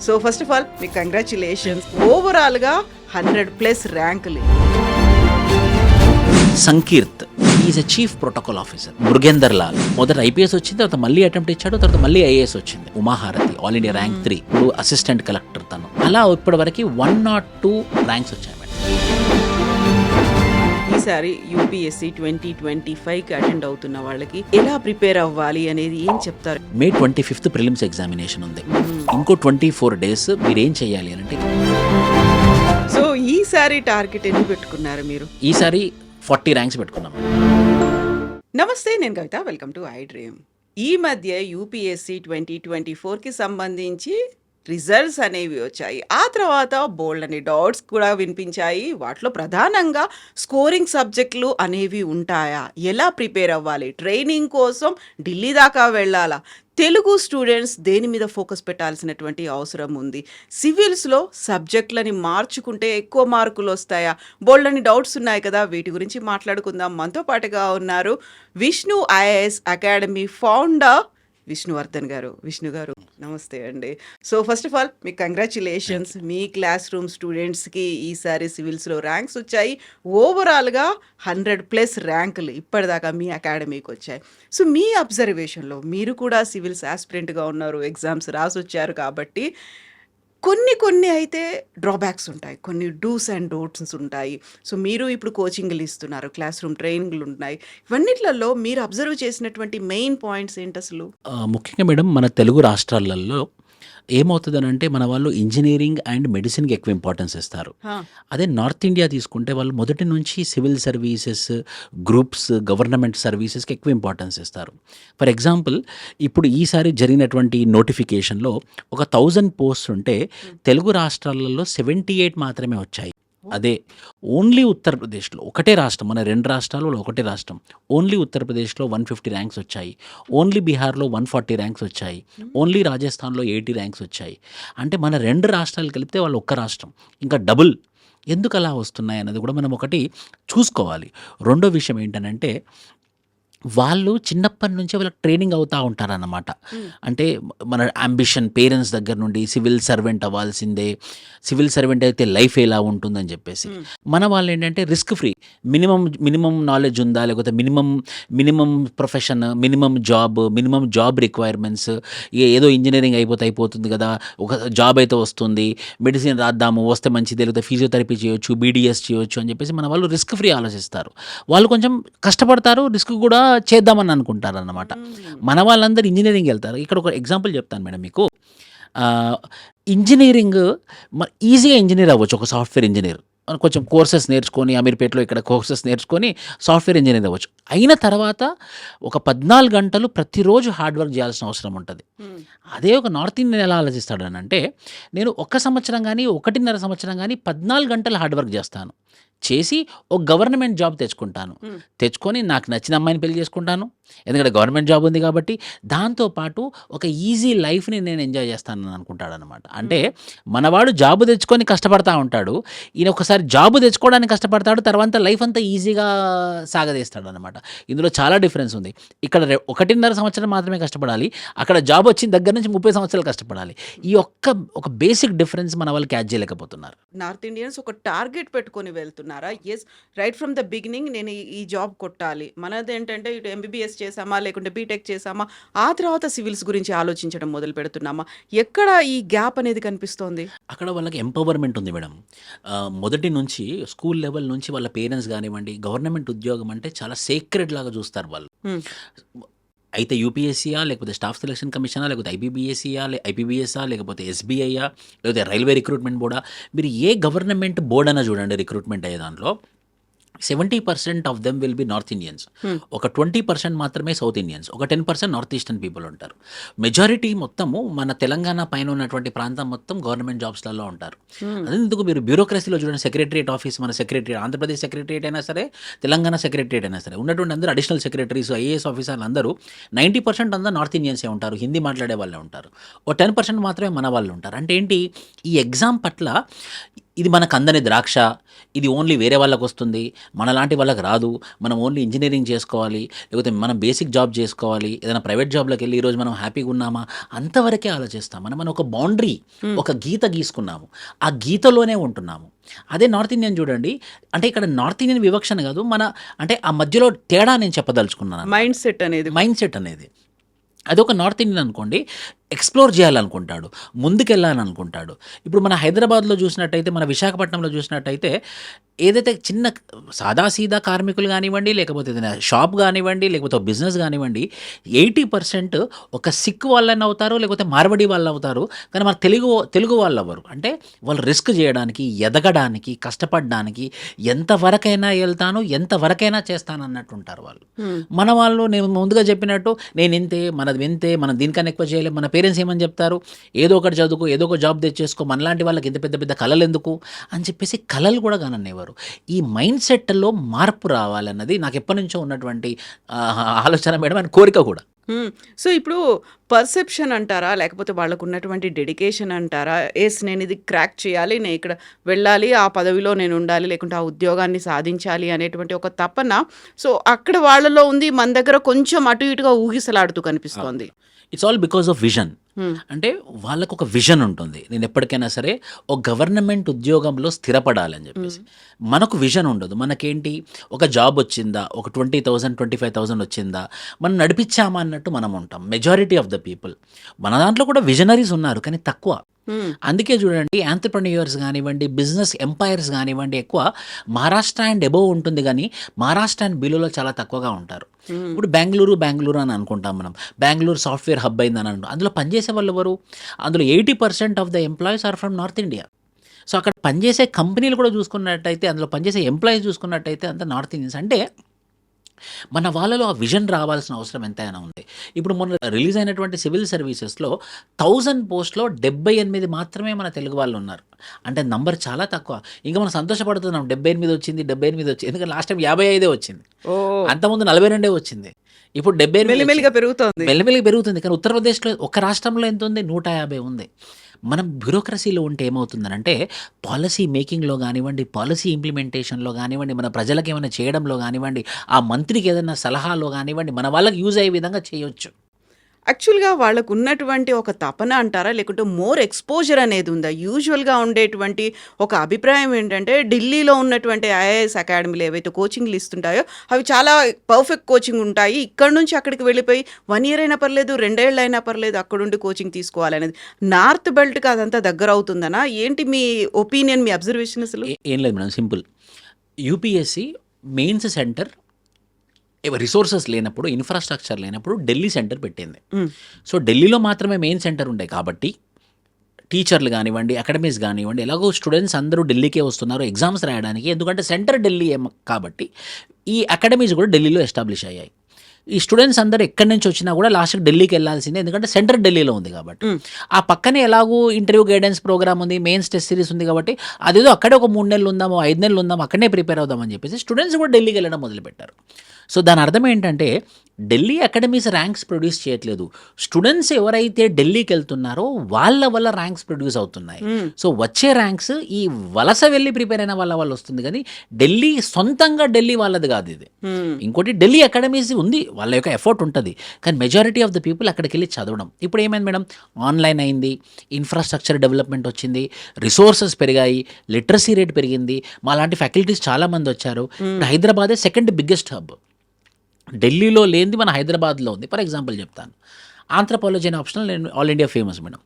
So first of all మీకు congratulations. ఓవరాల్గా 100+ ర్యాంకులు. Sankeerth is a chief protocol officer. Murugender Lal మొదట ఐపీఎస్ వచ్చింది, తర్వాత మళ్ళీ అటెంప్ట్ ఇచ్చాడు, తర్వాత మళ్ళీ ఐఏఎస్ వచ్చింది. ఉమాహారతి ఆల్ ఇండియా ర్యాంక్ 3, ఇప్పుడు అసిస్టెంట్ కలెక్టర్ తను. అలా ఇప్పటి వరకు 102 ర్యాంక్స్ వచ్చాయి మేడం. ఈసారి యూపీఎస్సీ 2025కి అటెండ్ అవుతున్న వాళ్ళకి ఎలా ప్రిపేర్ అవ్వాలి అనేది ఏం చెప్తారు? మే 25th ప్రిలిమ్స్ ఎగ్జామినేషన్ ఉంది. ఇంకో 24 days మీరు ఏం చేయాలి అంటే, సో ఈసారి టార్గెట్ ఎన్ని పెట్టుకున్నారు మీరు? ఈసారి 40 ర్యాంక్స్ పెట్టుకున్నాం. నమస్తే, నేను Kavitha. Welcome to I dream. ఈ మధ్య యూపీఎస్సీ 2024కి సంబంధించి రిజల్ట్స్ అనేవి వచ్చాయి. ఆ తర్వాత బోల్డ్ అనే డౌట్స్ కూడా వినిపించాయి. వాటిలో ప్రధానంగా స్కోరింగ్ సబ్జెక్టులు అనేవి ఉంటాయా, ఎలా ప్రిపేర్ అవ్వాలి, ట్రైనింగ్ కోసం ఢిల్లీ దాకా వెళ్ళాలా, తెలుగు స్టూడెంట్స్ దేని మీద ఫోకస్ పెట్టాల్సినటువంటి అవసరం ఉంది, సివిల్స్లో సబ్జెక్టులని మార్చుకుంటే ఎక్కువ మార్కులు వస్తాయా, బోల్డ్ అని డౌట్స్ ఉన్నాయి కదా. వీటి గురించి మాట్లాడుకుందాం. మనతో పాటుగా ఉన్నారు Vishnu IAS academy founder Vishnuvardhan గారు. విష్ణు గారు నమస్తే అండి. సో ఫస్ట్ ఆఫ్ ఆల్ మీకు కంగ్రాచులేషన్స్. మీ క్లాస్ రూమ్ స్టూడెంట్స్కి ఈసారి సివిల్స్లో ర్యాంక్స్ వచ్చాయి. ఓవరాల్గా 100+ ర్యాంకులు ఇప్పటిదాకా మీ అకాడమీకి వచ్చాయి. సో మీ అబ్జర్వేషన్లో, మీరు కూడా సివిల్స్ ఆస్పిరెంట్గా ఉన్నారు, ఎగ్జామ్స్ రాసొచ్చారు కాబట్టి కొన్ని అయితే డ్రాబ్యాక్స్ ఉంటాయి, కొన్ని డూస్ అండ్ డోంట్స్ ఉంటాయి. సో మీరు ఇప్పుడు కోచింగ్లు ఇస్తున్నారు, క్లాస్ రూమ్ ట్రైనింగ్లు ఉన్నాయి. ఇవన్నిట్లలో మీరు అబ్జర్వ్ చేసినటువంటి మెయిన్ పాయింట్స్ ఏంటి అసలు? ముఖ్యంగా మేడం మన తెలుగు రాష్ట్రాలలో ఏమవుతుందని అంటే, మన వాళ్ళు ఇంజనీరింగ్ అండ్ మెడిసిన్కి ఎక్కువ ఇంపార్టెన్స్ ఇస్తారు. అదే నార్త్ ఇండియా తీసుకుంటే వాళ్ళు మొదటి నుంచి సివిల్ సర్వీసెస్, గ్రూప్స్, గవర్నమెంట్ సర్వీసెస్కి ఎక్కువ ఇంపార్టెన్స్ ఇస్తారు. ఫర్ ఎగ్జాంపుల్, ఇప్పుడు ఈసారి జరిగినటువంటి నోటిఫికేషన్లో ఒక 1000 పోస్ట్స్ ఉంటే తెలుగు రాష్ట్రాలలో 78 మాత్రమే వచ్చాయి. అదే ఓన్లీ ఉత్తరప్రదేశ్లో, ఒకటే రాష్ట్రం, మన 2 రాష్ట్రాలు ఒకటే రాష్ట్రం, ఓన్లీ ఉత్తరప్రదేశ్లో 150 ర్యాంక్స్ వచ్చాయి, ఓన్లీ బీహార్లో 140 ర్యాంక్స్ వచ్చాయి, ఓన్లీ రాజస్థాన్లో 80 ర్యాంక్స్ వచ్చాయి. అంటే మన 2 రాష్ట్రాలు కలిపితే వాళ్ళు ఒక్క రాష్ట్రం, ఇంకా డబుల్. ఎందుకు అలా వస్తున్నాయి అన్నది కూడా మనం ఒకటి చూసుకోవాలి. రెండో విషయం ఏంటనంటే, వాళ్ళు చిన్నప్పటి నుంచే వాళ్ళకి ట్రైనింగ్ అవుతూ ఉంటారన్నమాట. అంటే మన అంబిషన్ పేరెంట్స్ దగ్గర నుండి సివిల్ సర్వెంట్ అవ్వాల్సిందే, సివిల్ సర్వెంట్ అయితే లైఫ్ ఎలా ఉంటుందని చెప్పేసి. మన వాళ్ళు ఏంటంటే రిస్క్ ఫ్రీ, మినిమం నాలెడ్జ్ ఉందా, లేకపోతే minimum profession, minimum job requirements. ఏదో ఇంజనీరింగ్ అయిపోతుంది కదా, ఒక జాబ్ అయితే వస్తుంది, మెడిసిన్ రాద్దాము, వస్తే మంచిది, లేకపోతే ఫిజియోథెరపీ చేయొచ్చు, బీడీఎస్ చేయొచ్చు అని చెప్పేసి మన వాళ్ళు రిస్క్ ఫ్రీ ఆలోచిస్తారు. వాళ్ళు కొంచెం కష్టపడతారు, రిస్క్ కూడా చేద్దామని అనుకుంటారు అన్నమాట. మన వాళ్ళందరూ ఇంజనీరింగ్ వెళ్తారు. ఇక్కడ ఒక ఎగ్జాంపుల్ చెప్తాను మేడం మీకు. ఇంజనీరింగ్ ఈజీగా ఇంజనీర్ అవ్వచ్చు, ఒక సాఫ్ట్వేర్ ఇంజనీర్ కొంచెం కోర్సెస్ నేర్చుకొని, అమీర్పేటలో ఇక్కడ కోర్సెస్ నేర్చుకొని సాఫ్ట్వేర్ ఇంజనీర్ అవ్వచ్చు. అయిన తర్వాత ఒక 14 గంటలు ప్రతిరోజు హార్డ్ వర్క్ చేయాల్సిన అవసరం ఉంటుంది. అదే ఒక నార్త్ ఇండియన్ ఎలా ఆలోచిస్తాడు అని అంటే, నేను 1 సంవత్సరం కానీ 1.5 సంవత్సరం కానీ 14 గంటలు హార్డ్ వర్క్ చేస్తాను, చేసి ఒక గవర్నమెంట్ జాబ్ తెచ్చుకొని నాకు నచ్చిన అమ్మాయిని పెళ్లి చేసుకుంటాను, ఎందుకంటే గవర్నమెంట్ జాబ్ ఉంది కాబట్టి. దాంతోపాటు ఒక ఈజీ లైఫ్ని నేను ఎంజాయ్ చేస్తానని అనుకుంటాడు అనమాట. అంటే మనవాడు జాబు తెచ్చుకొని కష్టపడతా ఉంటాడు, ఈయన ఒకసారి జాబు తెచ్చుకోవడానికి కష్టపడతాడు, తర్వాత లైఫ్ అంతా ఈజీగా సాగదీస్తాడు అనమాట. ఇందులో చాలా డిఫరెన్స్ ఉంది. ఇక్కడ 1.5 సంవత్సరం మాత్రమే కష్టపడాలి, అక్కడ జాబ్ వచ్చిన దగ్గర నుంచి 30 సంవత్సరాలు కష్టపడాలి. ఈ ఒక బేసిక్ డిఫరెన్స్ మన వాళ్ళు క్యాచ్ చేయలేకపోతున్నారు. నార్త్ ఇండియన్స్ ఒక టార్గెట్ పెట్టుకొని వెళ్తున్నారా? Yes, right from the beginning నేను ఈ జాబ్ కొట్టాలి. మనది ఏంటంటే ఇటు ఎంబీబీఎస్ చేసామా, లేకుంటే బీటెక్ చేసామా, ఆ తర్వాత సివిల్స్ గురించి ఆలోచించడం మొదలు పెడుతున్నామా? ఎక్కడ ఈ గ్యాప్ అనేది కనిపిస్తోంది? అక్కడ వాళ్ళకి ఎంపవర్మెంట్ ఉంది మేడం. మొదటి నుంచి స్కూల్ లెవెల్ నుంచి వాళ్ళ పేరెంట్స్ కానివ్వండి, గవర్నమెంట్ ఉద్యోగం అంటే చాలా సేక్రెడ్ లాగా చూస్తారు వాళ్ళు. అయితే యూపీఎస్సీయా, లేకపోతే స్టాఫ్ సెలక్షన్ కమిషనా, లేకపోతే ఐపీబీఎస్ఆ, లేకపోతే ఎస్బీఐయా, లేకపోతే రైల్వే రిక్రూట్మెంట్ బోర్డా, మీరు ఏ గవర్నమెంట్ బోర్డ్ అయినా చూడండి, రిక్రూట్మెంట్ అయ్యే దాంట్లో 70% of them will be north Indians. ఒక 20% మాత్రమే సౌత్ ఇండియన్స్, ఒక 10% నార్త్ ఈస్టర్న్ పీపుల్ ఉంటారు. మెజారిటీ మొత్తము మన తెలంగాణ పైన ఉన్నటువంటి ప్రాంతం మొత్తం గవర్నమెంట్ జాబ్స్లలో ఉంటారు. అదెందుకు మీరు బ్యూరోక్రసీలో చూడండి, సెక్రటరియట్ ఆఫీస్, మన సెక్రటరియట్, ఆంధ్రప్రదేశ్ సెక్రటరియట్ అయినా సరే, తెలంగాణ సెక్రటరియట్ అయినా సరే, ఉన్నటువంటి అందరూ అడిషనల్ సెక్రటరీస్, ఐఏఎస్ ఆఫీసర్లు అందరూ 90% అందరూ నార్త్ ఇండియన్సే ఉంటారు, హిందీ మాట్లాడే వాళ్ళే ఉంటారు. ఓ 10% మాత్రమే మన వాళ్ళు ఉంటారు. అంటే ఏంటి, ఈ ఎగ్జామ్ పట్ల ఇది మనకు అందని ద్రాక్ష, ఇది ఓన్లీ వేరే వాళ్ళకి వస్తుంది, మనలాంటి వాళ్ళకి రాదు, మనం ఓన్లీ ఇంజనీరింగ్ చేసుకోవాలి, లేకపోతే మనం బేసిక్ జాబ్ చేసుకోవాలి, ఏదైనా ప్రైవేట్ జాబ్లోకి వెళ్ళి ఈరోజు మనం హ్యాపీగా ఉన్నామా, అంతవరకే ఆలోచిస్తాం. మనం ఒక బౌండరీ, ఒక గీత గీసుకున్నాము, ఆ గీతలోనే ఉంటున్నాము. అదే నార్త్ ఇండియన్ చూడండి, అంటే ఇక్కడ నార్త్ ఇండియన్ వివక్షణ కాదు, అంటే ఆ మధ్యలో తేడా నేను చెప్పదలుచుకున్నాను. మైండ్ సెట్ అనేది అదొక నార్త్ ఇండియన్ అనుకోండి, ఎక్స్ప్లోర్ చేయాలనుకుంటాడు, ముందుకెళ్ళాలనుకుంటాడు. ఇప్పుడు మన హైదరాబాద్లో చూసినట్టయితే, మన విశాఖపట్నంలో చూసినట్టయితే, ఏదైతే చిన్న సాదాసీదా కార్మికులు కానివ్వండి, లేకపోతే ఏదైనా షాప్ కానివ్వండి, లేకపోతే బిజినెస్ కానివ్వండి, 80% ఒక సిక్ వాళ్ళని అవుతారు, లేకపోతే మార్వడి వాళ్ళు అవుతారు. కానీ మన తెలుగు వాళ్ళు అవ్వరు. అంటే వాళ్ళు రిస్క్ చేయడానికి, ఎదగడానికి, కష్టపడడానికి ఎంతవరకైనా వెళ్తాను, ఎంతవరకైనా చేస్తాను అన్నట్టు ఉంటారు వాళ్ళు. మన వాళ్ళు, నేను ముందుగా చెప్పినట్టు, నేను ఇంతే, మనది వింతే, మనం దీనికన్నా ఎక్కువ చేయలేం. మన పేరెంట్స్ ఏమని చెప్తారు, ఏదో ఒకటి చదువుకో, ఏదో ఒక జాబ్ తెచ్చేసుకో, మనలాంటి వాళ్ళకి ఇంత పెద్ద పెద్ద కళలు ఎందుకు అని చెప్పేసి కళలు కూడా కాననేవారు. ఈ మైండ్ సెట్లో మార్పు రావాలన్నది నాకు ఎప్పటి నుంచో ఉన్నటువంటి ఆలోచన మేడం, అని కోరిక కూడా. సో ఇప్పుడు పర్సెప్షన్ అంటారా, లేకపోతే వాళ్ళకు ఉన్నటువంటి డెడికేషన్ అంటారా, నేను ఇది క్రాక్ చేయాలి, నేను ఇక్కడ వెళ్ళాలి, ఆ పదవిలో నేను ఉండాలి, లేకుంటే ఆ ఉద్యోగాన్ని సాధించాలి అనేటువంటి ఒక తపన సో అక్కడ వాళ్ళలో ఉంది, మన దగ్గర కొంచెం అటు ఇటుగా ఊగిసలాడుతూ కనిపిస్తోంది. It's all because of vision. అంటే వాళ్ళకు ఒక విజన్ ఉంటుంది, నేను ఎప్పటికైనా సరే ఒక గవర్నమెంట్ ఉద్యోగంలో స్థిరపడాలని చెప్పేసి. మనకు విజన్ ఉండదు. మనకేంటి, ఒక జాబ్ వచ్చిందా, ఒక 20,000 25,000 వచ్చిందా, మనం నడిపించామా అన్నట్టు మనం ఉంటాం. మెజారిటీ ఆఫ్ ద పీపుల్, మన దాంట్లో కూడా విజనరీస్ ఉన్నారు, కానీ తక్కువ. అందుకే చూడండి, ఆంటర్‌ప్రెన్యూర్స్ కానివ్వండి, బిజినెస్ ఎంపైర్స్ కానివ్వండి, ఎక్కువ మహారాష్ట్ర అండ్ అబోవ్ ఉంటుంది, కానీ మహారాష్ట్ర అండ్ బిలోలో చాలా తక్కువగా ఉంటారు. ఇప్పుడు బెంగళూరు అని అనుకుంటాం మనం, బెంగళూరు సాఫ్ట్వేర్ హబ్ అయిందని అంటాం. అందులో పనిచేసే వాళ్ళు ఎవరు, అందులో 80% of the employees are from north India. So అక్కడ పనిచేసే కంపెనీలు కూడా చూసుకున్నట్టయితే, అందులో పనిచేసే ఎంప్లాయీస్ చూసుకున్నట్టయితే అంత నార్త్ ఇండియన్స్. అంటే మన వాళ్ళలో ఆ విజన్ రావాల్సిన అవసరం ఎంతైనా ఉంది. ఇప్పుడు మొన్న రిలీజ్ అయినటువంటి సివిల్ సర్వీసెస్లో 1000 పోస్ట్లో 78 మాత్రమే మన తెలుగు వాళ్ళు ఉన్నారు. అంటే నంబర్ చాలా తక్కువ. ఇంకా మనం సంతోషపడుతున్నాం, 78 వచ్చింది. ఎందుకంటే లాస్ట్ టైం 55 వచ్చింది, అంతకుముందు 42 వచ్చింది, ఇప్పుడు 78 మెల్లిమెల్లిగా పెరుగుతుంది. కానీ ఉత్తరప్రదేశ్లో ఒక రాష్ట్రంలో ఎంత ఉంది, 150 ఉంది. మనం బ్యూరోక్రసీలో ఉంటే ఏమవుతుందనంటే, పాలసీ మేకింగ్లో కానివ్వండి, పాలసీ ఇంప్లిమెంటేషన్లో కానివ్వండి, మన ప్రజలకు ఏమైనా చేయడంలో కానివ్వండి, ఆ మంత్రికి ఏదైనా సలహాలో కానివ్వండి, మన వాళ్ళకి యూజ్ అయ్యే విధంగా చేయొచ్చు. యాక్చువల్‌గా వాళ్ళకు ఉన్నటువంటి ఒక తపన అంటారా, లేకుంటే మోర్ ఎక్స్‌పోజర్ అనేది ఉందా? యూజువల్‌గా ఉండేటువంటి ఒక అభిప్రాయం ఏంటంటే, ఢిల్లీలో ఉన్నటువంటి ఐఏఎస్ అకాడమీలు ఏవైతే కోచింగ్‌లు ఇస్తుంటాయో, అవి చాలా పర్ఫెక్ట్ కోచింగ్ ఉంటాయి. ఇక్కడి నుంచి అక్కడికి వెళ్ళిపోయి 1 ఇయర్ అయినా పర్లేదు, 2 ఏళ్ళు అయినా పర్లేదు, అక్కడుండి కోచింగ్ తీసుకోవాలనేది. నార్త్ బెల్ట్‌కి అదంతా దగ్గరవుతుందనా? ఏంటి మీ ఒపీనియన్, మీ అబ్జర్వేషన్ అసలు? ఏం లేదు madam, simple. UPSC mains centre resources లేనప్పుడు, ఇన్ఫ్రాస్ట్రక్చర్ లేనప్పుడు ఢిల్లీ సెంటర్ పెట్టింది. సో ఢిల్లీలో మాత్రమే మెయిన్ సెంటర్ ఉండే కాబట్టి టీచర్లు కానివ్వండి, అకాడమీస్ కానివ్వండి, ఎలాగో స్టూడెంట్స్ అందరూ ఢిల్లీకే వస్తున్నారు ఎగ్జామ్స్ రాయడానికి, ఎందుకంటే సెంటర్ ఢిల్లీ కాబట్టి ఈ అకాడమీస్ కూడా ఢిల్లీలో ఎస్టాబ్లిష్ అయ్యాయి. ఈ స్టూడెంట్స్ అందరూ ఎక్కడి నుంచి వచ్చినా కూడా లాస్ట్కి ఢిల్లీకి వెళ్ళాల్సిందే, ఎందుకంటే సెంటర్ ఢిల్లీలో ఉంది కాబట్టి. ఆ పక్కనే ఎలాగూ ఇంటర్వ్యూ గైడెన్స్ ప్రోగ్రామ్ ఉంది, మెయిన్స్ టెస్ట్ సిరీస్ ఉంది కాబట్టి అదేదో అక్కడే ఒక 3 నెలలు ఉందాము, 5 నెలలు ఉందాము, అక్కడనే ప్రిపేర్ అవుదామని చెప్పేసి స్టూడెంట్స్ కూడా ఢిల్లీకి వెళ్ళడం మొదలుపెట్టారు. సో దాని అర్థం ఏంటంటే, ఢిల్లీ అకాడమీస్ ర్యాంక్స్ ప్రొడ్యూస్ చేయట్లేదు, స్టూడెంట్స్ ఎవరైతే ఢిల్లీకి వెళ్తున్నారో వాళ్ళ వల్ల ర్యాంక్స్ ప్రొడ్యూస్ అవుతున్నాయి. సో వచ్చే ర్యాంక్స్ ఈ వలస వెళ్ళి ప్రిపేర్ అయిన వాళ్ళ వస్తుంది, కానీ ఢిల్లీ సొంతంగా ఢిల్లీ వాళ్ళది కాదు ఇది. ఇంకోటి, ఢిల్లీ అకాడమీస్ ఉంది, వాళ్ళ యొక్క ఎఫర్ట్ ఉంటుంది, కానీ మెజారిటీ ఆఫ్ ద పీపుల్ అక్కడికి వెళ్ళి చదవడం. ఇప్పుడు ఏమైంది మేడం, ఆన్లైన్ అయింది, ఇన్ఫ్రాస్ట్రక్చర్ డెవలప్మెంట్ వచ్చింది, రిసోర్సెస్ పెరిగాయి, లిటరసీ రేట్ పెరిగింది, మా లాంటి ఫ్యాకల్టీస్ చాలామంది వచ్చారు. ఇప్పుడు హైదరాబాదే సెకండ్ బిగ్గెస్ట్ హబ్. ఢిల్లీలో లేనిది మన హైదరాబాద్లో ఉంది. ఫర్ ఎగ్జాంపుల్ చెప్తాను, ఆంథ్రపాలజీ అనే ఆప్షనల్ నేను ఆల్ ఇండియా ఫేమస్ మేడం.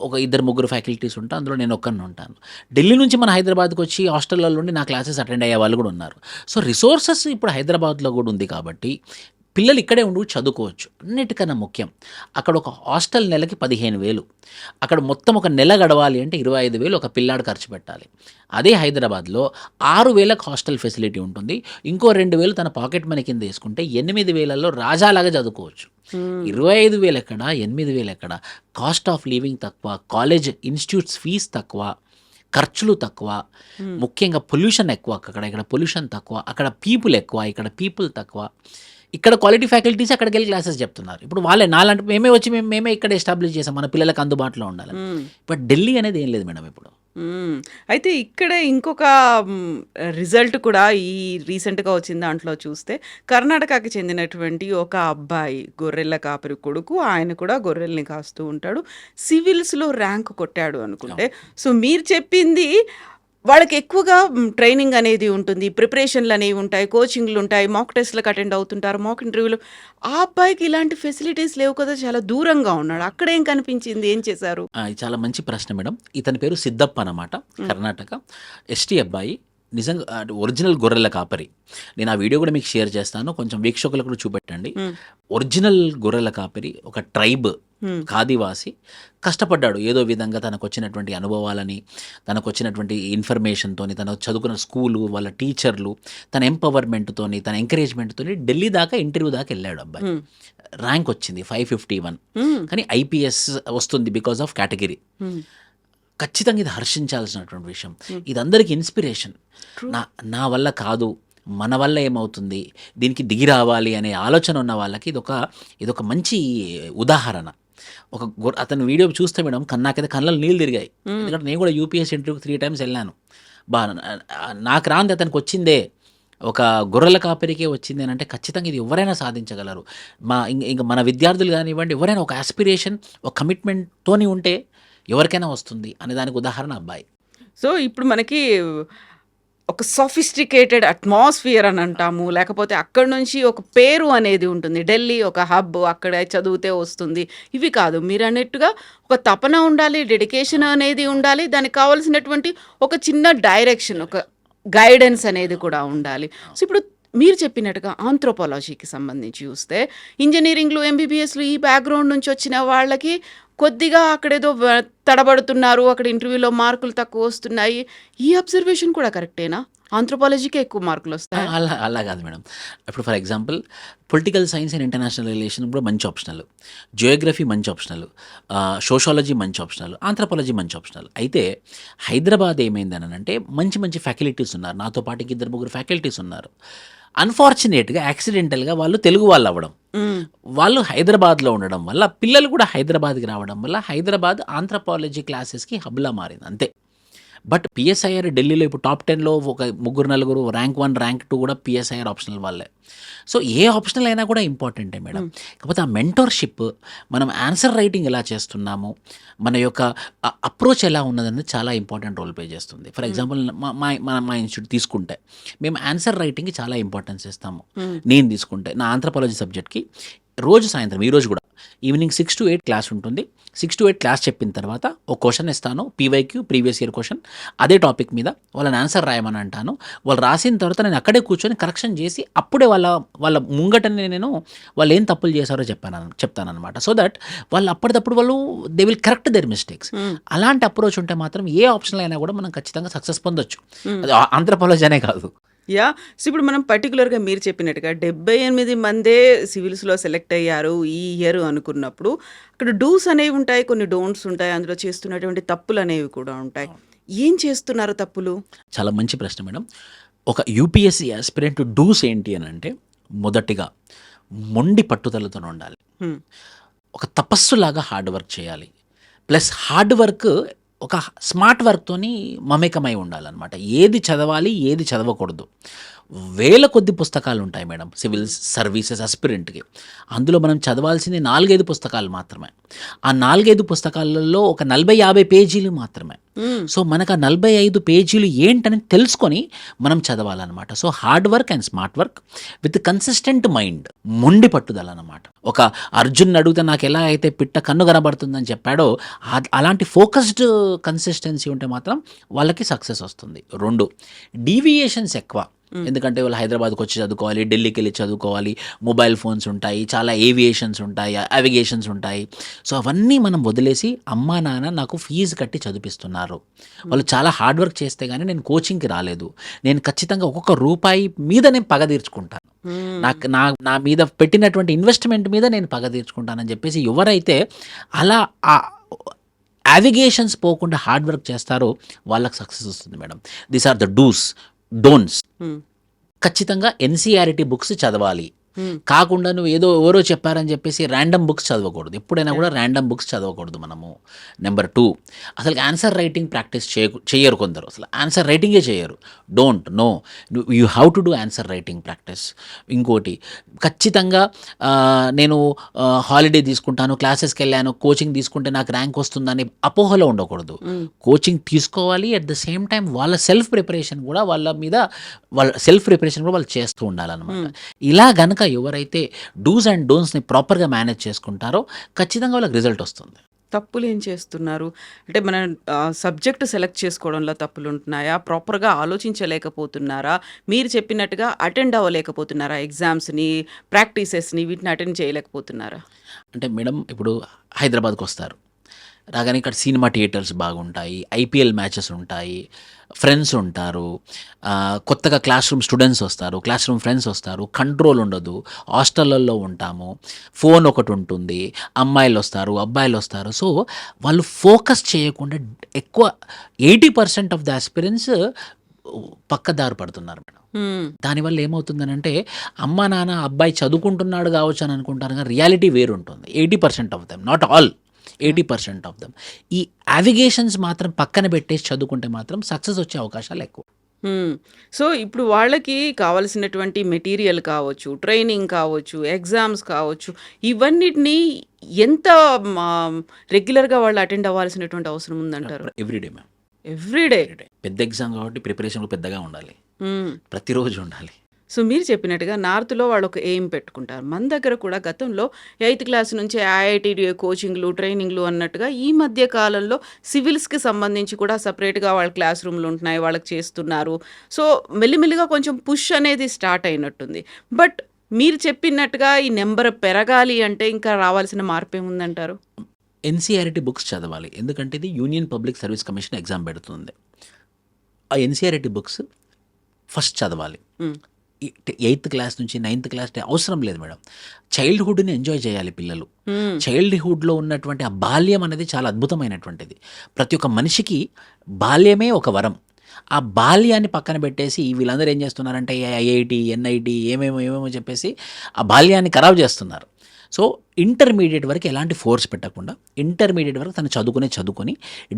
ఒక 2-3 ఫ్యాకల్టీస్ ఉంటాను, అందులో నేను ఒక్కరిని ఉంటాను. ఢిల్లీ నుంచి మన హైదరాబాద్కి వచ్చి హాస్టల్లో ఉండి నా క్లాసెస్ అటెండ్ అయ్యే వాళ్ళు కూడా ఉన్నారు. సో రిసోర్సెస్ ఇప్పుడు హైదరాబాద్లో కూడా ఉంది కాబట్టి పిల్లలు ఇక్కడే ఉండి చదువుకోవచ్చు. అన్నిటికన్నా ముఖ్యం, అక్కడ ఒక హాస్టల్ నెలకి 15,000, అక్కడ మొత్తం ఒక నెల గడవాలి అంటే 25,000 ఒక పిల్లాడు ఖర్చు పెట్టాలి. అదే హైదరాబాద్లో 6,000కి హాస్టల్ ఫెసిలిటీ ఉంటుంది, ఇంకో 2,000 తన పాకెట్ మనీ కింద వేసుకుంటే 8,000లో రాజాలాగా చదువుకోవచ్చు. 25,000 ఎక్కడ, 8,000 ఎక్కడ? కాస్ట్ ఆఫ్ లివింగ్ తక్కువ, కాలేజ్ ఇన్స్టిట్యూట్స్ ఫీజు తక్కువ, ఖర్చులు తక్కువ, ముఖ్యంగా పొల్యూషన్ ఎక్కువ. ఇక్కడ పొల్యూషన్ తక్కువ, అక్కడ పీపుల్ ఎక్కువ, ఇక్కడ పీపుల్ తక్కువ. ఇక్కడ క్వాలిటీ ఫ్యాకల్టీస్ అక్కడికి వెళ్ళి క్లాసెస్ చెప్తున్నారు. ఇప్పుడు వాళ్ళే నాలంటే మేమే వచ్చి మేమే ఇక్కడ ఎస్టాబ్లిష్ చేసాం మన పిల్లలకు అందుబాటులో ఉండాలని. బట్ ఢిల్లీ అనేది ఏం లేదు మేడం ఇప్పుడు. అయితే ఇక్కడే ఇంకొక రిజల్ట్ కూడా ఈ రీసెంట్గా వచ్చిన దాంట్లో చూస్తే కర్ణాటకకి చెందినటువంటి ఒక అబ్బాయి గొర్రెల కాపరి కొడుకు, ఆయన కూడా గొర్రెల్ని కాస్తూ ఉంటాడు, సివిల్స్లో ర్యాంక్ కొట్టాడు అనుకుంటే. సో మీరు చెప్పింది వాళ్ళకి ఎక్కువగా ట్రైనింగ్ అనేది ఉంటుంది, ప్రిపరేషన్లు అనేవి ఉంటాయి, కోచింగ్లు ఉంటాయి, మాక్ టెస్ట్లకు అటెండ్ అవుతుంటారు, మాక్ ఇంటర్వ్యూలు. ఆ అబ్బాయికి ఇలాంటి ఫెసిలిటీస్ లేవు కదా, చాలా దూరంగా ఉన్నాడు. అక్కడేం కనిపించింది, ఏం చేశారు? ఇది చాలా మంచి ప్రశ్న మేడం. ఇతని పేరు సిద్ధప్ప అన్నమాట, కర్ణాటక ఎస్టీ అబ్బాయి, నిజంగా ఒరిజినల్ గొర్రెల కాపరి. నేను ఆ వీడియో కూడా మీకు షేర్ చేస్తాను, కొంచెం వీక్షకులకు కూడా చూపెట్టండి. ఒరిజినల్ గొర్రెల కాపరి, ఒక ట్రైబ్ ఆదివాసి, కష్టపడ్డాడు ఏదో విధంగా తనకు వచ్చినటువంటి అనుభవాలని, తనకు వచ్చినటువంటి ఇన్ఫర్మేషన్తోని, తను చదువుకున్న స్కూలు, వాళ్ళ టీచర్లు, తన ఎంపవర్మెంట్తోని, తన ఎంకరేజ్మెంట్తోని ఢిల్లీ దాకా ఇంటర్వ్యూ దాకా వెళ్ళాడు అబ్బాయి. ర్యాంక్ వచ్చింది 551, కానీ ఐపీఎస్ వస్తుంది బికాస్ ఆఫ్ కేటగిరీ. ఖచ్చితంగా ఇది హర్షించాల్సినటువంటి విషయం. ఇది అందరికీ ఇన్స్పిరేషన్. నా వల్ల కాదు, మన వల్ల ఏమవుతుంది, దీనికి దిగి రావాలి అనే ఆలోచన ఉన్న వాళ్ళకి ఇదొక మంచి ఉదాహరణ. అతని వీడియో చూస్తే మేడం నాకైతే కళ్ళలో నీళ్ళు తిరిగాయి. ఎందుకంటే నేను కూడా యూపీఎస్సీ ఇంటర్వ్యూకి 3 times వెళ్ళాను. నాకు రాంది అతనికి వచ్చిందే, ఒక గొర్రెల కాపరికే వచ్చింది అని అంటే ఖచ్చితంగా ఇది ఎవరైనా సాధించగలరు. ఇంకా మన విద్యార్థులు కానివ్వండి, ఎవరైనా ఒక ఆస్పిరేషన్, ఒక కమిట్మెంట్తోని ఉంటే ఎవరికైనా వస్తుంది అనే దానికి ఉదాహరణ అబ్బాయి. సో ఇప్పుడు మనకి ఒక సోఫిస్టికేటెడ్ అట్మాస్ఫియర్ అని అంటాము, లేకపోతే అక్కడ నుంచి ఒక పేరు అనేది ఉంటుంది. ఢిల్లీ ఒక హబ్, అక్కడ చదివితే వస్తుంది, ఇవి కాదు. మీరు అన్నట్టుగా ఒక తపన ఉండాలి, డెడికేషన్ అనేది ఉండాలి, దానికి కావాల్సినటువంటి ఒక చిన్న డైరెక్షన్, ఒక గైడెన్స్ అనేది కూడా ఉండాలి. సో ఇప్పుడు మీరు చెప్పినట్టుగా ఆంథ్రోపాలజీకి సంబంధించి చూస్తే ఇంజనీరింగ్లు, ఎంబీబీఎస్లు ఈ బ్యాక్గ్రౌండ్ నుంచి వచ్చిన వాళ్ళకి కొద్దిగా అక్కడేదో తడబడుతున్నారు, అక్కడ ఇంటర్వ్యూలో మార్కులు తక్కువ వస్తున్నాయి. ఈ అబ్జర్వేషన్ కూడా కరెక్టేనా? ఆంథ్రోపాలజీకే ఎక్కువ మార్కులు వస్తాయి? అలా కాదు మేడం. ఇప్పుడు for example political science and international relation కూడా మంచి ఆప్షనల్, జియోగ్రఫీ మంచి ఆప్షనల్, సోషాలజీ మంచి ఆప్షనల్, ఆంథ్రోపాలజీ మంచి ఆప్షనల్. అయితే హైదరాబాద్ ఏమైందని అంటే మంచి మంచి ఫ్యాకల్టీస్ ఉన్నారు, నాతో పాటు 2-3 ఫ్యాకల్టీస్ ఉన్నారు. అన్ఫార్చునేట్గా యాక్సిడెంటల్గా వాళ్ళు తెలుగు వాళ్ళు అవ్వడం, వాళ్ళు హైదరాబాద్లో ఉండడం వల్ల, పిల్లలు కూడా హైదరాబాద్కి రావడం వల్ల హైదరాబాద్ ఆంథ్రోపాలజీ క్లాసెస్కి హబ్లా మారింది అంతే. బట్ పిఎస్ఐఆర్ ఢిల్లీలో ఇప్పుడు టాప్ 10లో ఒక 3-4 ర్యాంక్ 1 ర్యాంక్ 2 కూడా పిఎస్ఐఆర్ ఆప్షనల్ వాళ్ళే. సో ఏ ఆప్షనల్ అయినా కూడా ఇంపార్టెంటే మేడం. కాకపోతే ఆ మెంటర్షిప్, మనం ఆన్సర్ రైటింగ్ ఎలా చేస్తున్నాము, మన యొక్క అప్రోచ్ ఎలా ఉన్నదనేది చాలా ఇంపార్టెంట్ రోల్ ప్లే చేస్తుంది. ఫర్ ఎగ్జాంపుల్ మా ఇన్స్టిట్యూట్ తీసుకుంటే మేము ఆన్సర్ రైటింగ్కి చాలా ఇంపార్టెన్స్ ఇస్తాము. నేను తీసుకుంటే నా ఆంథ్రోపాలజీ సబ్జెక్ట్కి రోజు సాయంత్రం, ఈరోజు కూడా ఈవినింగ్ 6 to 8 క్లాస్ ఉంటుంది. 6 to 8 క్లాస్ చెప్పిన తర్వాత ఒక క్వశ్చన్ ఇస్తాను, పీవైక్యూ, ప్రీవియస్ ఇయర్ క్వశ్చన్, అదే టాపిక్ మీద వాళ్ళని ఆన్సర్ రాయమని అంటాను. వాళ్ళు రాసిన తర్వాత నేను అక్కడే కూర్చొని కరెక్షన్ చేసి అప్పుడే వాళ్ళ ముంగటనే నేను వాళ్ళు ఏం తప్పులు చేశారో చెప్తానమాట. సో దట్ వాళ్ళు అప్పటిదప్పుడు వాళ్ళు they will correct there mistakes. అలాంటి అప్రోచ్ ఉంటే మాత్రం ఏ ఆప్షన్లో అయినా కూడా మనం ఖచ్చితంగా సక్సెస్ పొందొచ్చు. అది ఆంథ్రోపాలజీ అనే కాదు. సో ఇప్పుడు మనం పర్టికులర్గా మీరు చెప్పినట్టుగా 78 మందే సివిల్స్లో సెలెక్ట్ అయ్యారు ఈ ఇయర్ అనుకున్నప్పుడు, అక్కడ డూస్ అనేవి ఉంటాయి, కొన్ని డోంట్స్ ఉంటాయి, అందులో చేస్తున్నటువంటి తప్పులు అనేవి కూడా ఉంటాయి. ఏం చేస్తున్నారు తప్పులు? చాలా మంచి ప్రశ్న మేడం. ఒక యూపీఎస్సీ ఆస్పిరెంట్ డూస్ ఏంటి అని అంటే, మొదటిగా మొండి పట్టుదలతో ఉండాలి, ఒక తపస్సులాగా హార్డ్ వర్క్ చేయాలి, ప్లస్ హార్డ్ వర్క్ ఒక స్మార్ట్ వర్క్తోని మమేకమై ఉండాలన్నమాట. ఏది చదవాలి, ఏది చదవకూడదు. వేల కొద్ది పుస్తకాలు ఉంటాయి మేడం సివిల్ సర్వీసెస్ అస్పిరెంట్కి. అందులో మనం చదవాల్సింది 4-5 పుస్తకాలు మాత్రమే. ఆ 4-5 పుస్తకాలలో ఒక 40-50 పేజీలు మాత్రమే. సో మనకు ఆ 45 పేజీలు ఏంటని తెలుసుకొని మనం చదవాలన్నమాట. So hard work and smart work with consistent mind, మొండి పట్టుదల అన్నమాట. ఒక అర్జున్ అడిగితే నాకు ఎలా అయితే పిట్ట కన్ను కనబడుతుందని చెప్పాడో అలాంటి ఫోకస్డ్ కన్సిస్టెన్సీ ఉంటే మాత్రం వాళ్ళకి సక్సెస్ వస్తుంది. 2, డీవియేషన్స్ ఎక్కువ. ఎందుకంటే వాళ్ళు హైదరాబాద్కి వచ్చి చదువుకోవాలి, ఢిల్లీకి వెళ్ళి చదువుకోవాలి, మొబైల్ ఫోన్స్ ఉంటాయి, చాలా ఏవియేషన్స్ ఉంటాయి, అవిగేషన్స్ ఉంటాయి. సో అవన్నీ మనం వదిలేసి అమ్మా నాన్న నాకు ఫీజు కట్టి చదివిస్తున్నారు, వాళ్ళు చాలా హార్డ్ వర్క్ చేస్తే కానీ నేను కోచింగ్కి రాలేదు, నేను ఖచ్చితంగా ఒక్కొక్క రూపాయి మీద నేను పగ తీర్చుకుంటాను, నా మీద పెట్టినటువంటి ఇన్వెస్ట్మెంట్ మీద నేను పగ తీర్చుకుంటానని చెప్పేసి ఎవరైతే అలా అవిగేషన్స్ పోకుండా హార్డ్ వర్క్ చేస్తారో వాళ్ళకి సక్సెస్ వస్తుంది madam. These are the dos, don'ts. ఖచ్చితంగా ఎన్సీఆర్టీ బుక్స్ చదవాలి. కాకుండా నువ్వు ఏదో ఎవరో చెప్పారని చెప్పేసి ర్యాండమ్ బుక్స్ చదవకూడదు. ఎప్పుడైనా కూడా ర్యాండమ్ బుక్స్ చదవకూడదు మనము. నెంబర్ 2, అసలు ఆన్సర్ రైటింగ్ ప్రాక్టీస్ చేయరు కొందరు, అసలు ఆన్సర్ రైటింగే చేయరు. Don't know, you have to do answer writing practice. ఇంకోటి, ఖచ్చితంగా నేను హాలిడే తీసుకుంటాను, క్లాసెస్కి వెళ్ళాను, కోచింగ్ తీసుకుంటే నాకు ర్యాంక్ వస్తుందని అపోహలో ఉండకూడదు. కోచింగ్ తీసుకోవాలి, అట్ ద సేమ్ టైం వాళ్ళ సెల్ఫ్ ప్రిపరేషన్ కూడా వాళ్ళు చేస్తూ ఉండాలన్నమాట. ఇలా గనక ఎవరైతే డూస్ అండ్ డోన్స్ని ప్రాపర్గా మేనేజ్ చేసుకుంటారో ఖచ్చితంగా వాళ్ళకి రిజల్ట్ వస్తుంది. తప్పులు ఏం చేస్తున్నారు అంటే, మన సబ్జెక్ట్ సెలెక్ట్ చేసుకోవడంలో తప్పులు ఉంటున్నాయా, ప్రాపర్గా ఆలోచించలేకపోతున్నారా, మీరు చెప్పినట్టుగా అటెండ్ అవ్వలేకపోతున్నారా, ఎగ్జామ్స్ని, ప్రాక్టీసెస్ని, వీటిని అటెండ్ చేయలేకపోతున్నారా? అంటే మేడం, ఇప్పుడు హైదరాబాద్కి వస్తారు, రాగానే ఇక్కడ సినిమా థియేటర్స్ బాగుంటాయి, ఐపీఎల్ మ్యాచెస్ ఉంటాయి, ఫ్రెండ్స్ ఉంటారు, కొత్తగా క్లాస్ రూమ్ స్టూడెంట్స్ వస్తారు, క్లాస్ రూమ్ ఫ్రెండ్స్ వస్తారు, కంట్రోల్ ఉండదు, హాస్టళ్ళల్లో ఉంటాము, ఫోన్ ఒకటి ఉంటుంది, అమ్మాయిలు వస్తారు, అబ్బాయిలు వస్తారు. సో వాళ్ళు ఫోకస్ చేయకుండా ఎక్కువ 80% ఆఫ్ ద ఆస్పిరెంట్స్ పక్కదారి పడుతున్నారు మేడం. దానివల్ల ఏమవుతుందనంటే, అమ్మ నాన్న అబ్బాయి చదువుకుంటున్నాడు కావచ్చు అని అనుకుంటారు, కానీ రియాలిటీ వేరుంటుంది. 80% of them, not all, 80% of them ఈ అవిగేషన్స్ మాత్రం పక్కన పెట్టేసి చదువుకుంటే మాత్రం సక్సెస్ వచ్చే అవకాశాలు ఎక్కువ. సో ఇప్పుడు వాళ్ళకి కావాల్సినటువంటి మెటీరియల్ కావచ్చు, ట్రైనింగ్ కావచ్చు, ఎగ్జామ్స్ కావచ్చు, ఇవన్నిటిని ఎంత రెగ్యులర్గా వాళ్ళు అటెండ్ అవ్వాల్సినటువంటి అవసరం ఉందంటారు? Everyday ma'am, everyday. పెద్ద ఎగ్జామ్ కాబట్టి ప్రిపరేషన్ పెద్దగా ఉండాలి, ప్రతిరోజు ఉండాలి. సో మీరు చెప్పినట్టుగా నార్త్లో వాళ్ళు ఒక ఎయిమ్ పెట్టుకుంటారు. మన దగ్గర కూడా గతంలో 8th క్లాస్ నుంచి ఐఐటీడీఏ కోచింగ్లు, ట్రైనింగ్లు అన్నట్టుగా ఈ మధ్య కాలంలో సివిల్స్కి సంబంధించి కూడా సపరేట్గా వాళ్ళ క్లాస్ రూమ్లు ఉంటున్నాయి, వాళ్ళకి చేస్తున్నారు. సో మెల్లిమెల్లిగా కొంచెం పుష్ అనేది స్టార్ట్ అయినట్టుంది. బట్ మీరు చెప్పినట్టుగా ఈ నెంబర్ పెరగాలి అంటే ఇంకా రావాల్సిన మార్పు ఏముందంటారు? ఎన్సీఆర్టీ బుక్స్ చదవాలి, ఎందుకంటే ఇది union public service commission exam పెడుతుంది. ఆ ఎన్సీఆర్టీ బుక్స్ ఫస్ట్ చదవాలి. 8th క్లాస్ నుంచి 9th క్లాస్ అవసరం లేదు మేడం. చైల్డ్హుడ్ని ఎంజాయ్ చేయాలి పిల్లలు. చైల్డ్హుడ్లో ఉన్నటువంటి ఆ బాల్యం అనేది చాలా అద్భుతమైనటువంటిది. ప్రతి ఒక్క మనిషికి బాల్యమే ఒక వరం. ఆ బాల్యాన్ని పక్కన పెట్టేసి వీళ్ళందరూ ఏం చేస్తున్నారంటే ఐఐటి, ఎన్ఐటి ఏమేమో చెప్పేసి ఆ బాల్యాన్ని ఖరాబ్ చేస్తున్నారు. సో ఇంటర్మీడియట్ వరకు ఎలాంటి ఫోర్స్ పెట్టకుండా, ఇంటర్మీడియట్ వరకు తను చదువుకొని